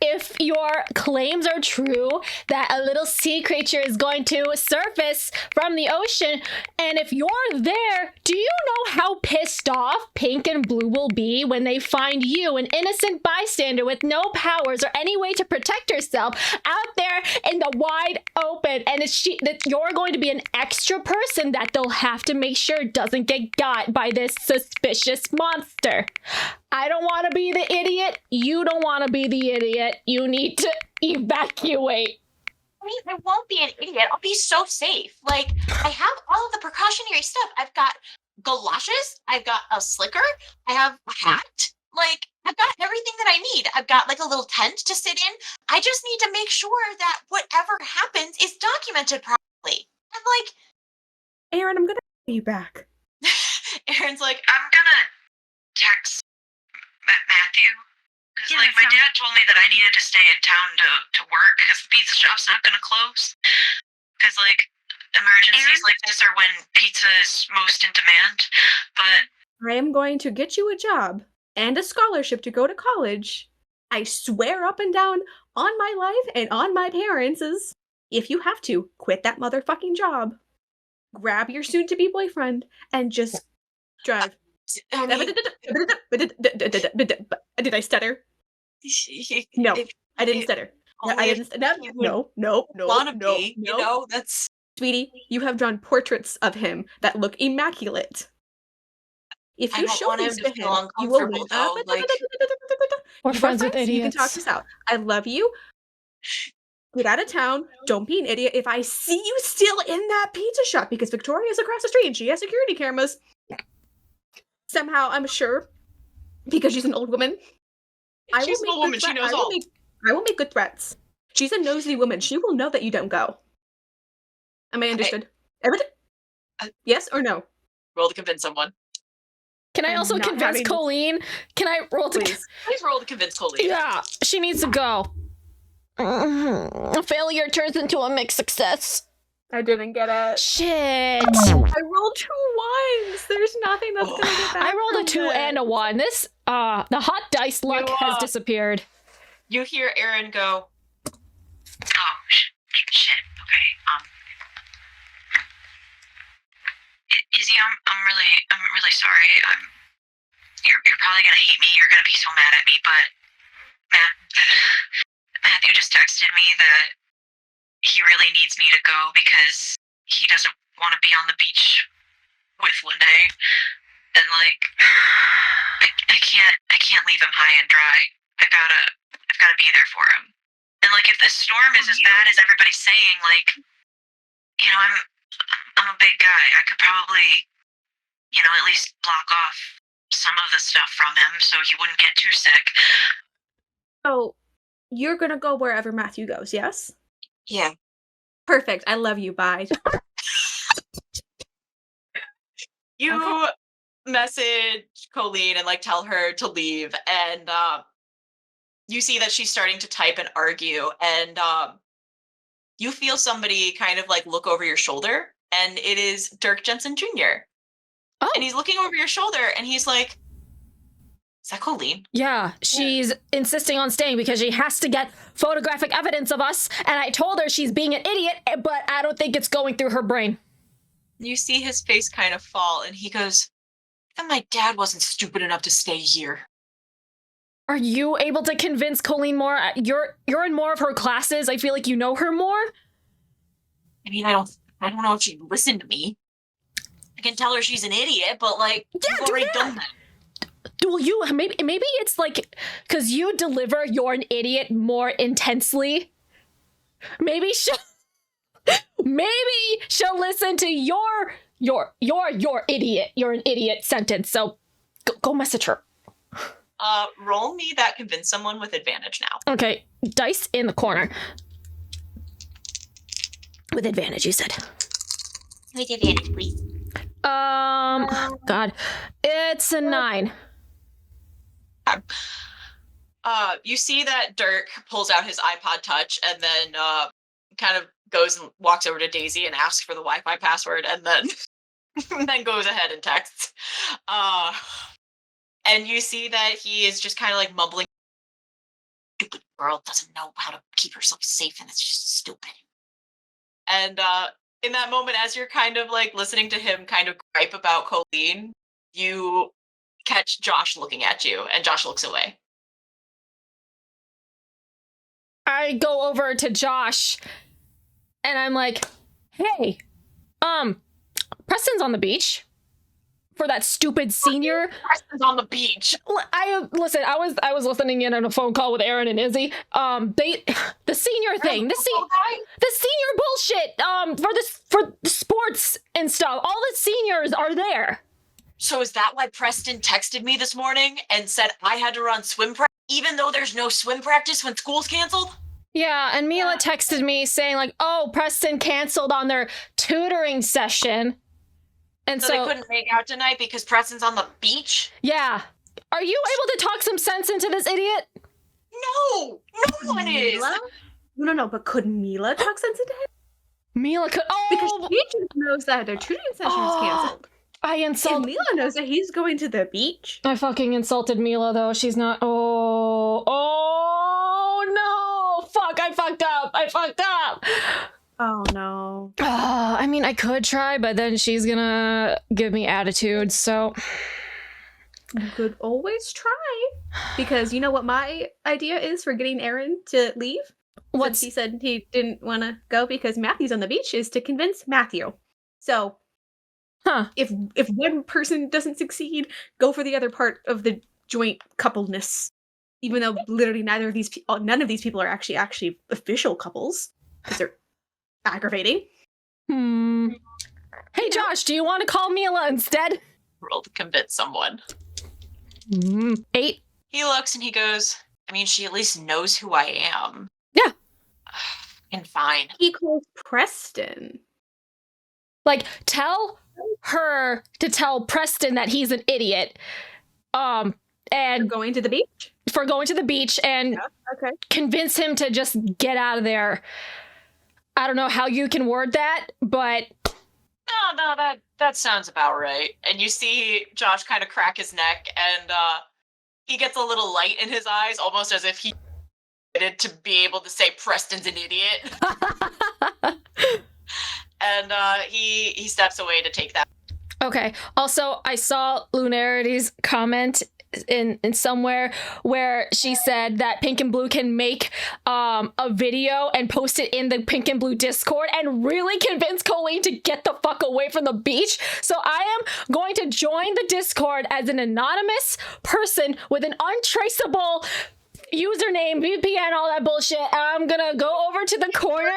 If your claims are true that a little sea creature is going to surface from the ocean, and if you're there, do you know how pissed off Pink and Blue will be when they find you, an innocent bystander with no powers or any way to protect yourself, out there in the wide open, and that you're going to be an extra person that they'll have to make sure doesn't get got by this suspicious monster? I don't want to be the idiot. You don't want to be the idiot. You need to evacuate. I mean, I won't be an idiot. I'll be so safe. Like, I have all of the precautionary stuff. I've got galoshes. I've got a slicker. I have a hat. Like, I've got everything that I need. I've got, like, a little tent to sit in. I just need to make sure that whatever happens is documented properly. And, like... Aaron, I'm gonna call you back. Aaron's like, I'm gonna text Matthew. Because, like, my dad told me that I needed to stay in town to work because the pizza shop's not gonna close. Because, like, emergencies like this are when pizza is most in demand. But I am going to get you a job and a scholarship to go to college. I swear up and down on my life and on my parents'. If you have to, quit that motherfucking job. Grab your soon-to-be boyfriend and just drive. I mean, Did I stutter? No, I didn't stutter. I didn't. No. You know, that's... Sweetie, you have drawn portraits of him that look immaculate. If I you don't show want these him to to feel him, you will win. uncomfortable, though. Like, We're You friends with You can talk idiots. this out. I love you. Get out of town. Don't be an idiot. If I see you still in that pizza shop, because Victoria's across the street and she has security cameras, somehow I'm sure, because she's an old woman, she's an old woman. She knows all. I will make good threats. She's a nosy woman. She will know that you don't go. Am I understood? Everything? Yes or no? Roll to convince someone. Can I I'm also not convince having- Colleen? Can I roll to... Please. Please roll to convince Colleen. Yeah, she needs to go. A failure turns into a mixed success. I didn't get it. Shit. I rolled 2 1s. There's nothing that's gonna get back. I rolled a from 2 this. and a 1. This, the hot dice luck has disappeared. You hear Aaron go, Oh, shit. Okay. Izzy, I'm really sorry. You're probably gonna hate me. You're gonna be so mad at me, but Matthew just texted me that he really needs me to go because he doesn't want to be on the beach with one day, and like, I can't leave him high and dry. I've gotta be there for him. And like, if the storm is as bad as everybody's saying, like, you know, I'm a big guy. I could probably, you know, at least block off some of the stuff from him so he wouldn't get too sick. So, you're gonna go wherever Matthew goes, yes? yeah. Perfect. I love you. Bye. You message Colleen and like tell her to leave, and you see that she's starting to type and argue, and you feel somebody kind of like look over your shoulder, and it is Dirk Jensen Jr. Oh. And he's looking over your shoulder, and he's like, "Is that Colleen?" Yeah, she's insisting on staying because she has to get photographic evidence of us, and I told her she's being an idiot, but I don't think it's going through her brain. You see his face kind of fall, and he goes, "And my dad wasn't stupid enough to stay here." Are you able to convince Colleen more? You're in more of her classes. I feel like you know her more. I mean, I don't know if she'd listen to me. I can tell her she's an idiot, but like, Yeah, you've already done that. Well, you maybe it's like because you deliver "you're an idiot" more intensely. Maybe she'll listen to your idiot. You're an idiot sentence. So go message her. Roll me that convince someone with advantage now. Okay, dice in the corner. With advantage, you said. With advantage, please. God, it's a 9. You see that Dirk pulls out his iPod Touch and then kind of goes and walks over to Daisy and asks for the Wi-Fi password, and then then goes ahead and texts. And you see that he is just kind of like mumbling. Stupid girl doesn't know how to keep herself safe, and it's just stupid. And in that moment, as you're kind of like listening to him kind of gripe about Colleen, you catch Josh looking at you, and Josh looks away. I go over to Josh, and I'm like, "Hey, Preston's on the beach for that stupid senior." Preston's on the beach. I was listening in on a phone call with Aaron and Izzy. The senior thing, the senior bullshit. For the sports and stuff. All the seniors are there. So is that why Preston texted me this morning and said I had to run swim practice, even though there's no swim practice when school's canceled? Yeah, and Mila texted me saying like, "Oh, Preston canceled on their tutoring session." And So they couldn't make out tonight because Preston's on the beach? Yeah. Are you able to talk some sense into this idiot? No one is. Mila? No, but could Mila talk sense into him? Mila could. Because she just knows that their tutoring session is canceled. I And insulted. Mila knows that he's going to the beach. I fucking insulted Mila though. She's not. Oh no! Fuck! I fucked up. Oh no. I mean, I could try, but then she's gonna give me attitude. So You could always try. Because you know what my idea is for getting Aaron to leave? Since he said he didn't want to go because Matthew's on the beach, is to convince Matthew. So Huh. If one person doesn't succeed, go for the other part of the joint coupleness. Even though literally none of these people are actually official couples, because they're aggravating. Hey, Josh, do you want to call Mila instead? Roll to convince someone. 8. He looks and he goes, I mean, she at least knows who I am. Yeah. And fine. He calls Preston. Like, tell her to tell Preston that he's an idiot. And Going to the beach? for going to the beach and Yeah, okay. convince him to just get out of there. I don't know how you can word that, but No, that sounds about right. And you see Josh kind of crack his neck, and he gets a little light in his eyes, almost as if he needed to be able to say Preston's an idiot. And he steps away to take that. okay. Also, I saw Lunarity's comment in somewhere where she said that Pink and Blue can make a video and post it in the Pink and Blue Discord and really convince Colleen to get the fuck away from the beach. So I am going to join the Discord as an anonymous person with an untraceable username, VPN, all that bullshit. I'm gonna go over to the corner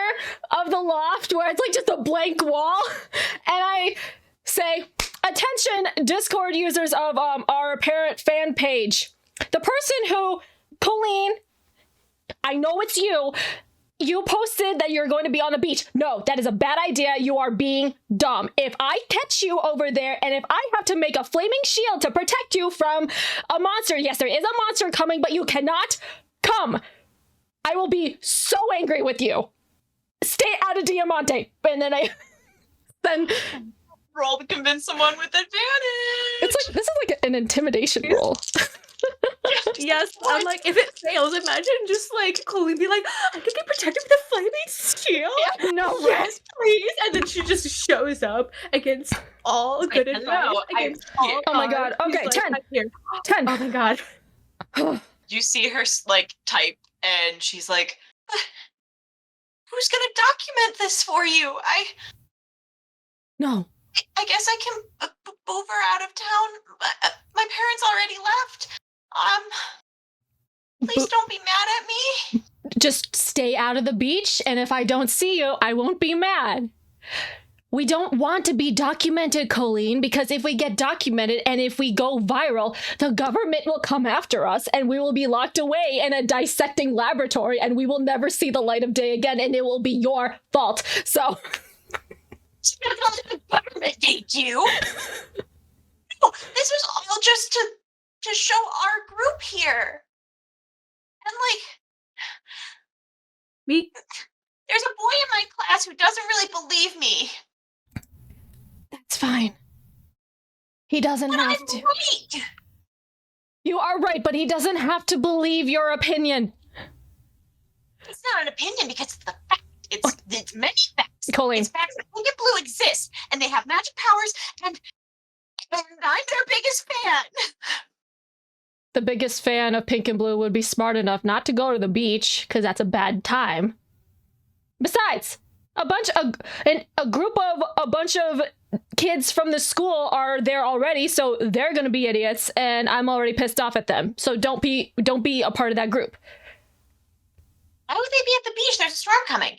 of the loft where it's like just a blank wall, and I say, attention Discord users of our apparent fan page. The person who, Colleen, I know it's you posted that you're going to be on the beach. No, that is a bad idea. You are being dumb. If I catch you over there and if I have to make a flaming shield to protect you from a monster, yes, there is a monster coming, but you cannot come. I will be so angry with you. Stay out of Diamante. And then Roll to convince someone with advantage. it's like, this is like an intimidation roll. Yes, I'm like, if it fails, imagine just like Colleen be like, I can be protected with a flaming shield. Yeah. No, Yes, please. And then she just shows up against all good I advice. know, Against all Oh my God. odds. Okay, She's like, 10. I'm here. 10. Oh my God. You see her like type, and she's like, "Who's gonna document this for you? No. I guess I can move her out of town. My parents already left. Please don't be mad at me." Just stay out of the beach, and if I don't see you, I won't be mad. We don't want to be documented, Colleen, because if we get documented and if we go viral, the government will come after us and we will be locked away in a dissecting laboratory and we will never see the light of day again, and it will be your fault. So Don't let the government take you. No, this was all just to show our group here. And Me? there's a boy in my class who doesn't really believe me. that's fine. He doesn't But have I'm to. right. You are right, but he doesn't have to believe your opinion. It's not an opinion because it's the fact. It's many facts. Colleen. It's facts that Pink and Blue exist, and they have magic powers, and I'm their biggest fan. The biggest fan of Pink and Blue would be smart enough not to go to the beach because that's a bad time. Besides, a group of a bunch of kids from the school are there already, so they're gonna be idiots, and I'm already pissed off at them. So don't be a part of that group. Why would they be at the beach? There's a storm coming.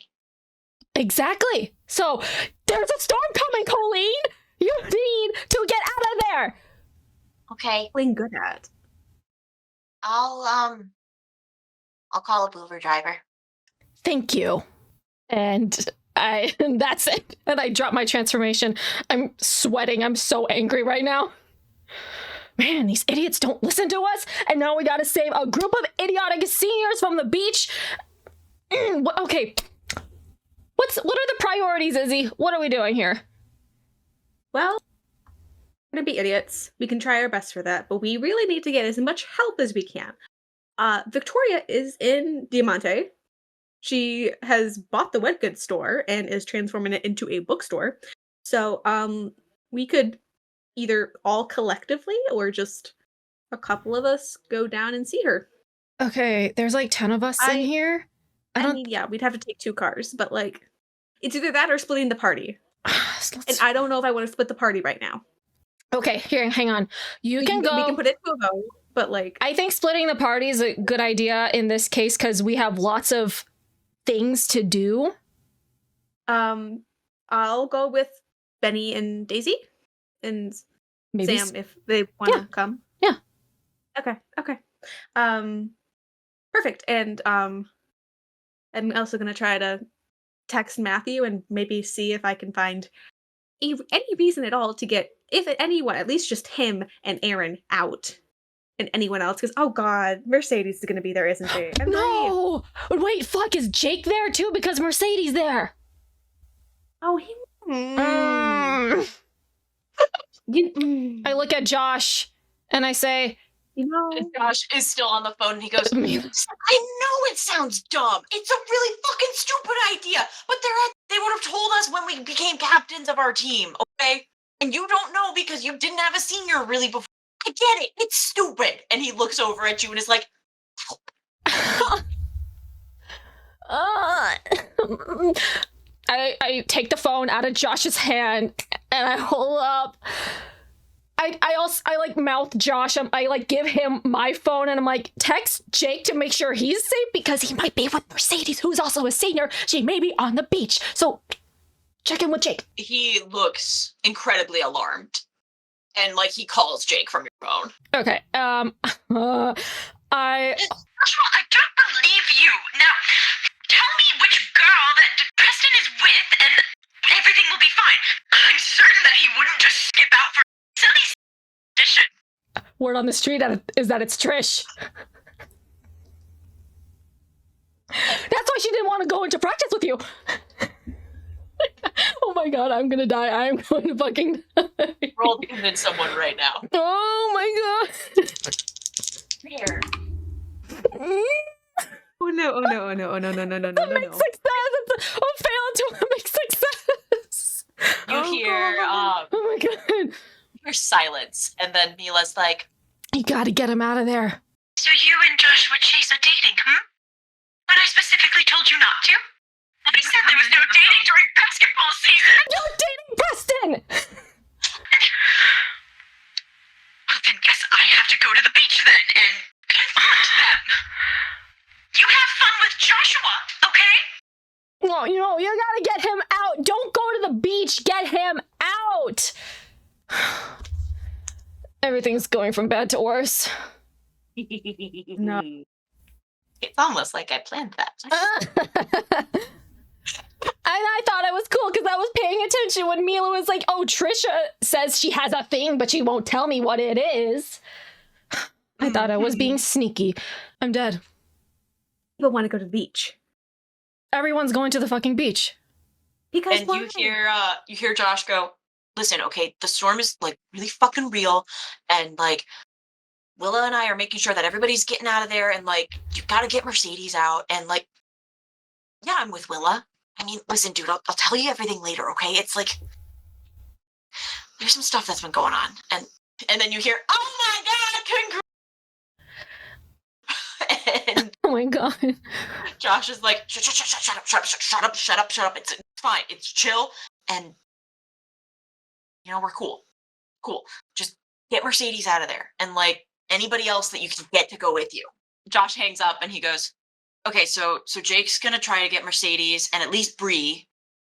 Exactly. So there's a storm coming, Colleen. You need to get out of there. Okay, Playing good at. I'll call a Uber driver. Thank you. And that's it. And I drop my transformation. I'm sweating. I'm so angry right now. Man, these idiots don't listen to us. And now we gotta save a group of idiotic seniors from the beach. Okay. What are the priorities, Izzy? What are we doing here? Well, we're gonna be idiots. We can try our best for that, but we really need to get as much help as we can. Victoria is in Diamante. She has bought the wet goods store and is transforming it into a bookstore. So, we could either all collectively or just a couple of us go down and see her. Okay, there's like 10 of us in here. I mean, yeah, we'd have to take 2 cars, but like, it's either that or splitting the party. And I don't know if I want to split the party right now. Okay, here, hang on. You can go. We can put it to a vote, but like, I think splitting the party is a good idea in this case because we have lots of things to do. I'll go with Benny and Daisy, and Maybe Sam if they want to come. Yeah. Okay. Perfect. And I'm also gonna try to text Matthew and maybe see if I can find any reason at all to get, if anyone, at least just him and Aaron out, and anyone else. Because oh god, Mercedes is gonna be there, isn't she? And No! Wait, fuck, is Jake there too? Because Mercedes there. Oh, he. I look at Josh and I say, You know, And Josh is still on the phone and he goes, I know it sounds dumb. It's a really fucking stupid idea. But they would have told us when we became captains of our team, okay? And you don't know because you didn't have a senior really before. I get it. It's stupid. And he looks over at you and is like, I take the phone out of Josh's hand and I hold up. I like mouth Josh. I like give him my phone and I'm like, text Jake to make sure he's safe because he might be with Mercedes, who's also a senior. She may be on the beach. So check in with Jake. he looks incredibly alarmed. And like he calls Jake from your phone. Okay. Joshua, I don't believe you. Now, tell me which girl that Preston is with, and everything will be fine. I'm certain that he wouldn't just skip out for silly audition. Word on the street is that it's Trish. That's why she didn't want to go into practice with you. Oh my god, I'm gonna die. I'm going to fucking die. Roll to convince someone right now. Oh my god. Here. oh no. That makes success. It's a fail to make success. You hear Oh my god. hear silence, and then Mila's like, You gotta get him out of there. So you and Joshua Chase are dating, When I specifically told you not to? Well, they said there was no dating during basketball season. You're dating Preston! Well, then guess I have to go to the beach then and confront them. You have fun with Joshua, okay? No, you gotta get him out. Don't go to the beach. Get him out. Everything's going from bad to worse. No. It's almost like I planned that. And I thought it was cool because I was paying attention when Mila was like, oh, Trisha says she has a thing, but she won't tell me what it is. I thought I was being sneaky. I'm dead. People want to go to the beach. Everyone's going to the fucking beach. Because And why? you hear Josh go, listen, okay, the storm is like really fucking real, and like Willa and I are making sure that everybody's getting out of there, and like you gotta get Mercedes out, and like yeah, I'm with Willa. I mean, listen, dude, I'll tell you everything later, okay? It's like there's some stuff that's been going on, and then you hear, oh my god, and Oh my god. Josh is like, shut up. It's fine. It's chill. And, we're cool. Cool. Just get Mercedes out of there. And, like, anybody else that you can get to go with you. Josh hangs up and he goes, okay, so Jake's going to try to get Mercedes and at least Bree,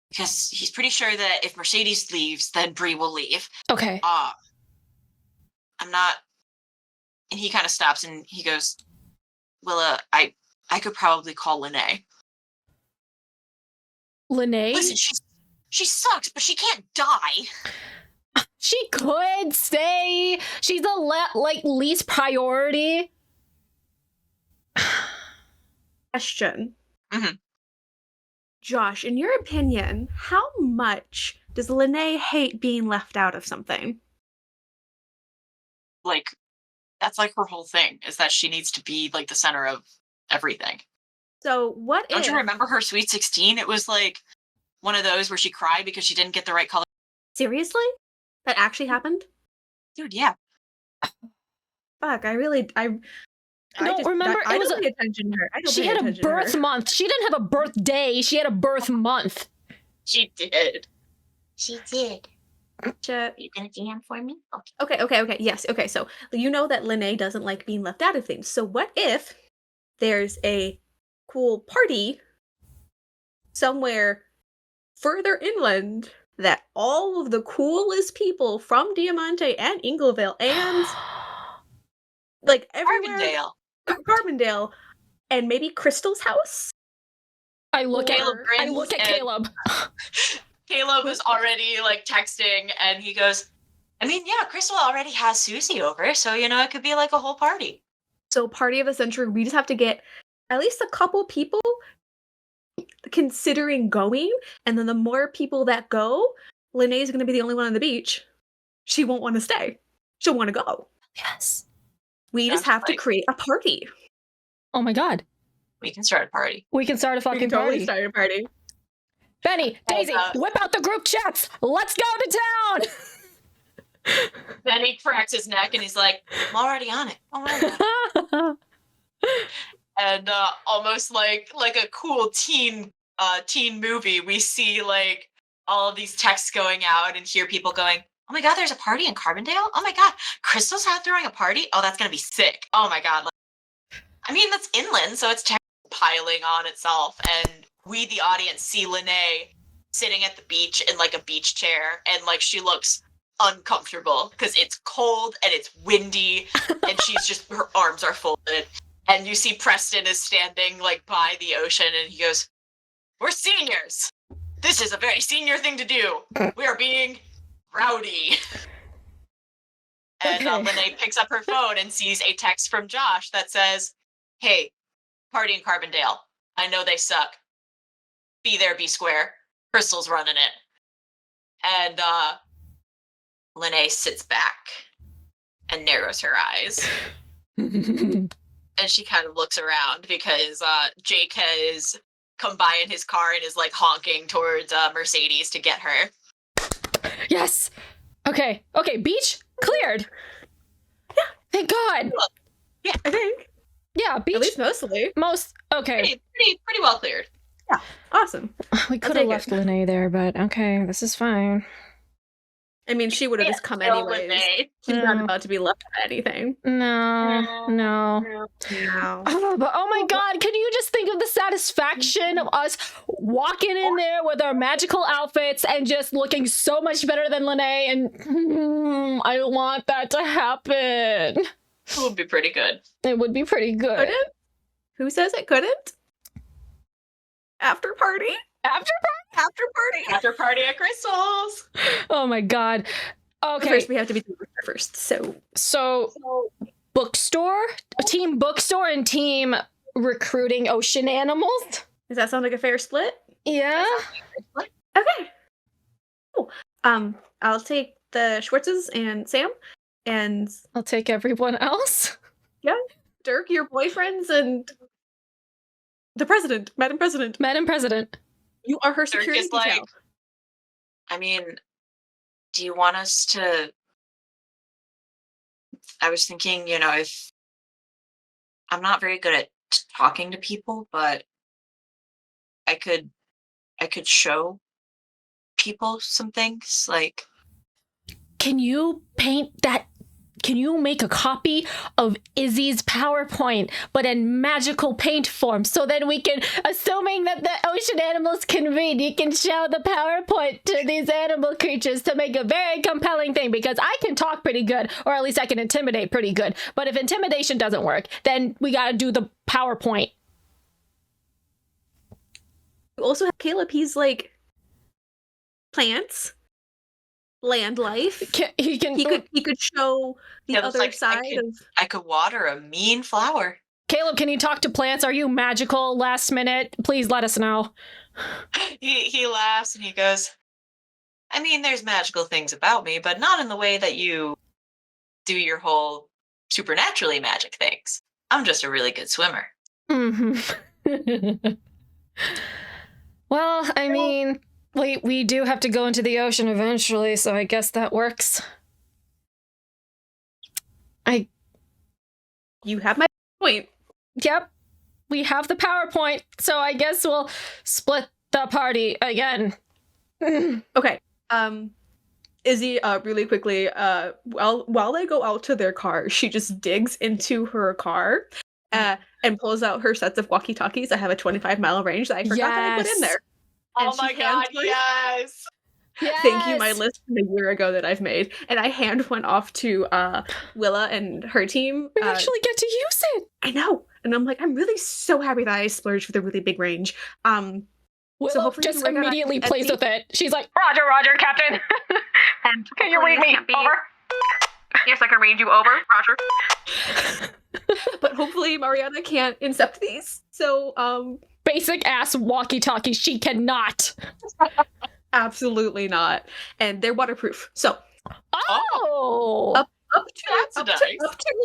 because he's pretty sure that if Mercedes leaves, then Bree will leave. Okay. I'm not... And he kind of stops and he goes, Willa, I could probably call Lene. Lene? Listen, she sucks, but she can't die. She could stay. She's the least priority. Question. Mhm. Josh, in your opinion, how much does Lene hate being left out of something? Like, that's like her whole thing, is that she needs to be like the center of everything. So what Don't if... you remember her Sweet 16? It was like one of those where she cried because she didn't get the right color. Seriously? That actually happened? Dude, yeah. Fuck, I remember I it was don't pay attention to her. I don't she pay had a attention to her. birth month. She didn't have a birthday. She had a birth month. She did. She did. Are you gonna DM for me? Okay. Yes. Okay. So you know that Lene doesn't like being left out of things. So what if there's a cool party somewhere further inland that all of the coolest people from Diamante and Ingleville and like everywhere, Carbondale, and maybe Crystal's house? I look at grins and- Caleb. Caleb is already like texting, and he goes, I mean, yeah, Crystal already has Susie over, so it could be like a whole party. So party of the century, we just have to get at least a couple people considering going, and then the more people that go, Lene's going to be the only one on the beach. She won't want to stay. She'll want to go. Yes. We just have to create a party. Oh my god. We can start a party. We can start a fucking party. Start a party. Benny, Daisy, whip out the group chats. Let's go to town. Then he cracks his neck and he's like, I'm already on it. And almost like a cool teen movie, we see like all of these texts going out and hear people going, oh my god, there's a party in Carbondale? Oh my god, Crystal's out throwing a party? Oh, that's gonna be sick. Oh my god. I mean, that's inland, so it's piling on itself, and we, the audience, see Lene sitting at the beach in like a beach chair, and like she looks uncomfortable because it's cold and it's windy, and she's just, her arms are folded. And you see Preston is standing like by the ocean, and he goes, we're seniors. This is a very senior thing to do. We are being rowdy. And Lene picks up her phone and sees a text from Josh that says, hey, party in Carbondale. I know they suck. Be there, be square. Crystal's running it. And Lene sits back and narrows her eyes. And she kind of looks around because Jake has come by in his car and is like honking towards Mercedes to get her. Yes. Okay, beach cleared. Yeah. Thank God. Yeah, I think. Yeah, beach. At least mostly. Okay. Pretty well cleared. Yeah, awesome. We could have left Lene there, but okay, this is fine. I mean, she would have just come anyways. She's not about to be left with anything. No. No. Oh, but oh my god, can you just think of the satisfaction of us walking in there with our magical outfits and just looking so much better than Lene, and I want that to happen. It would be pretty good. It would be pretty good. Couldn't? Who says it couldn't? After party? After party at Crystal's. Oh my god. Okay. First, we have to be first. So bookstore, team bookstore, and team recruiting ocean animals. Does that sound like a fair split? Yeah. Okay. Cool. I'll take the Schwartzes and Sam, and I'll take everyone else. Yeah, Dirk, your boyfriends, and the president, Madam President. You are her security detail. Like, I mean, do you want us to... I was thinking, if... I'm not very good at talking to people, but I could show people some things, like... Can you make a copy of Izzy's PowerPoint, but in magical paint form, so then we can, assuming that the ocean animals can read, you can show the PowerPoint to these animal creatures to make a very compelling thing, because I can talk pretty good, or at least I can intimidate pretty good. But if intimidation doesn't work, then we gotta do the PowerPoint. You also have Caleb, he's like plants. Land life. He could show the other like, side I could water a mean flower. Caleb, can you talk to plants? Are you magical last minute? Please let us know. He laughs and he goes, I mean, there's magical things about me, but not in the way that you do your whole supernaturally magic things. I'm just a really good swimmer. Mm-hmm. Well, I mean... We do have to go into the ocean eventually, so I guess that works. You have my point. Yep. We have the PowerPoint, so I guess we'll split the party again. Okay. Izzy, really quickly, while they go out to their car, she just digs into her car and pulls out her sets of walkie-talkies that have a 25-mile range that I forgot that I put in there. And Oh my god, yes! Thank you, my list from a year ago that I've made. And I hand one off to Willa and her team. We actually get to use it! I know! And I'm like, I'm really so happy that I splurged with a really big range. Willow hopefully just you can work on immediately that plays Etsy. with it. She's like, Roger, Captain. And Can you read me? Over. Yes, I can read you. Over. Roger. but hopefully Mariana can't incept these. So, basic ass walkie-talkie, she cannot. absolutely not. And they're waterproof. So, Oh! up to That's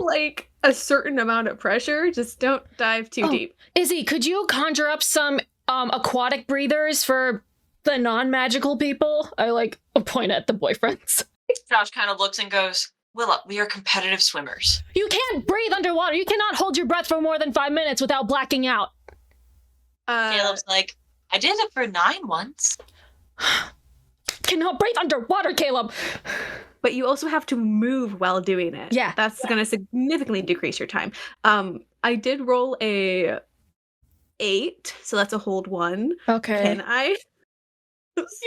like a certain amount of pressure, just don't dive too deep. Izzy, could you conjure up some aquatic breathers for the non-magical people? I point at the boyfriends. Josh kind of looks and goes, Willa, we are competitive swimmers. You can't breathe underwater. You cannot hold your breath for more than 5 minutes without blacking out. Caleb's like, I did it for 9 once. Cannot breathe underwater, Caleb. But you also have to move while doing it. Yeah. That's going to significantly decrease your time. I did roll a 8, so that's a hold 1. Okay. Can I?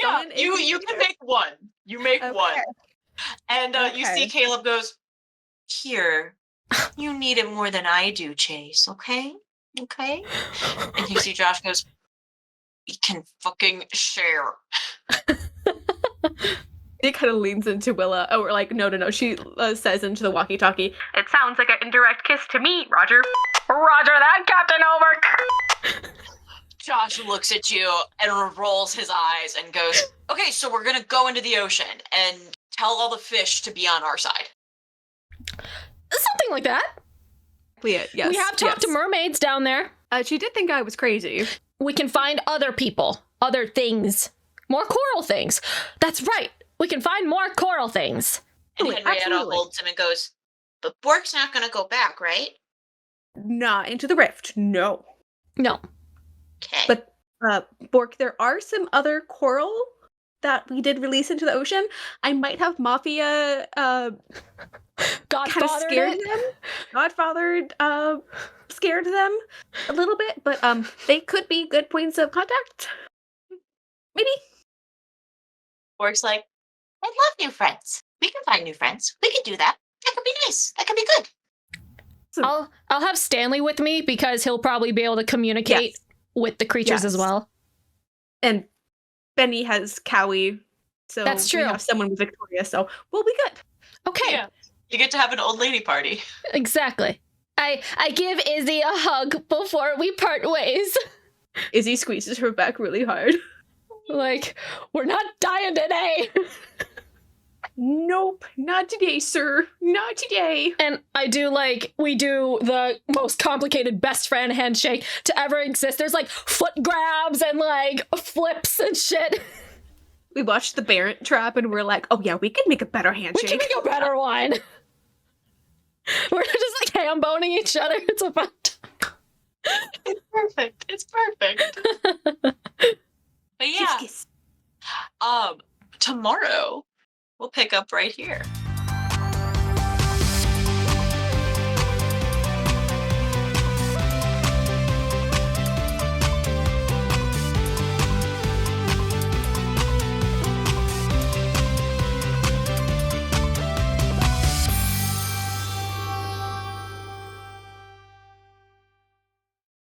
Yeah, you can make 1. You make 1. And you see Caleb goes, here, you need it more than I do, Chase, okay? Okay? And you see Josh goes, we can fucking share. It kind of leans into Willa. Oh, or like, no. She says into the walkie-talkie, It sounds like an indirect kiss to me, Roger. Roger that, Captain. Over. Josh looks at you and rolls his eyes and goes, okay, so we're gonna go into the ocean and tell all the fish to be on our side. Something like that. yes. We have talked to mermaids down there. She did think I was crazy. We can find other people, other things, more coral things. That's right. We can find more coral things. And Ooh, Henrietta absolutely. holds him and goes, but Bork's not gonna go back, right? Not into the rift, no. No. Okay. But, Bork, there are some other coral that we did release into the ocean. I might have Mafia kind of Godfathered scared it. them. Godfathered scared them a little bit, but they could be good points of contact. Maybe. Bork's like, I love new friends. We can find new friends. We can do that. That could be nice. That could be good. I'll have Stanley with me because he'll probably be able to communicate with the creatures as well. And Benny has Cowie, so That's true. we have someone with Victoria, so we'll be good. Okay. Yeah. You get to have an old lady party. Exactly. I give Izzy a hug before we part ways. Izzy squeezes her back really hard. Like, we're not dying today. Nope, not today, sir. Not today. And we do the most complicated best friend handshake to ever exist. There's foot grabs and flips and shit. We watched The Barrett Trap and we're like, oh yeah, we can make a better handshake. We can make a better one. We're just ham boning each other. It's a fun time. It's perfect. It's perfect. But yeah, Kiss. tomorrow we'll pick up right here.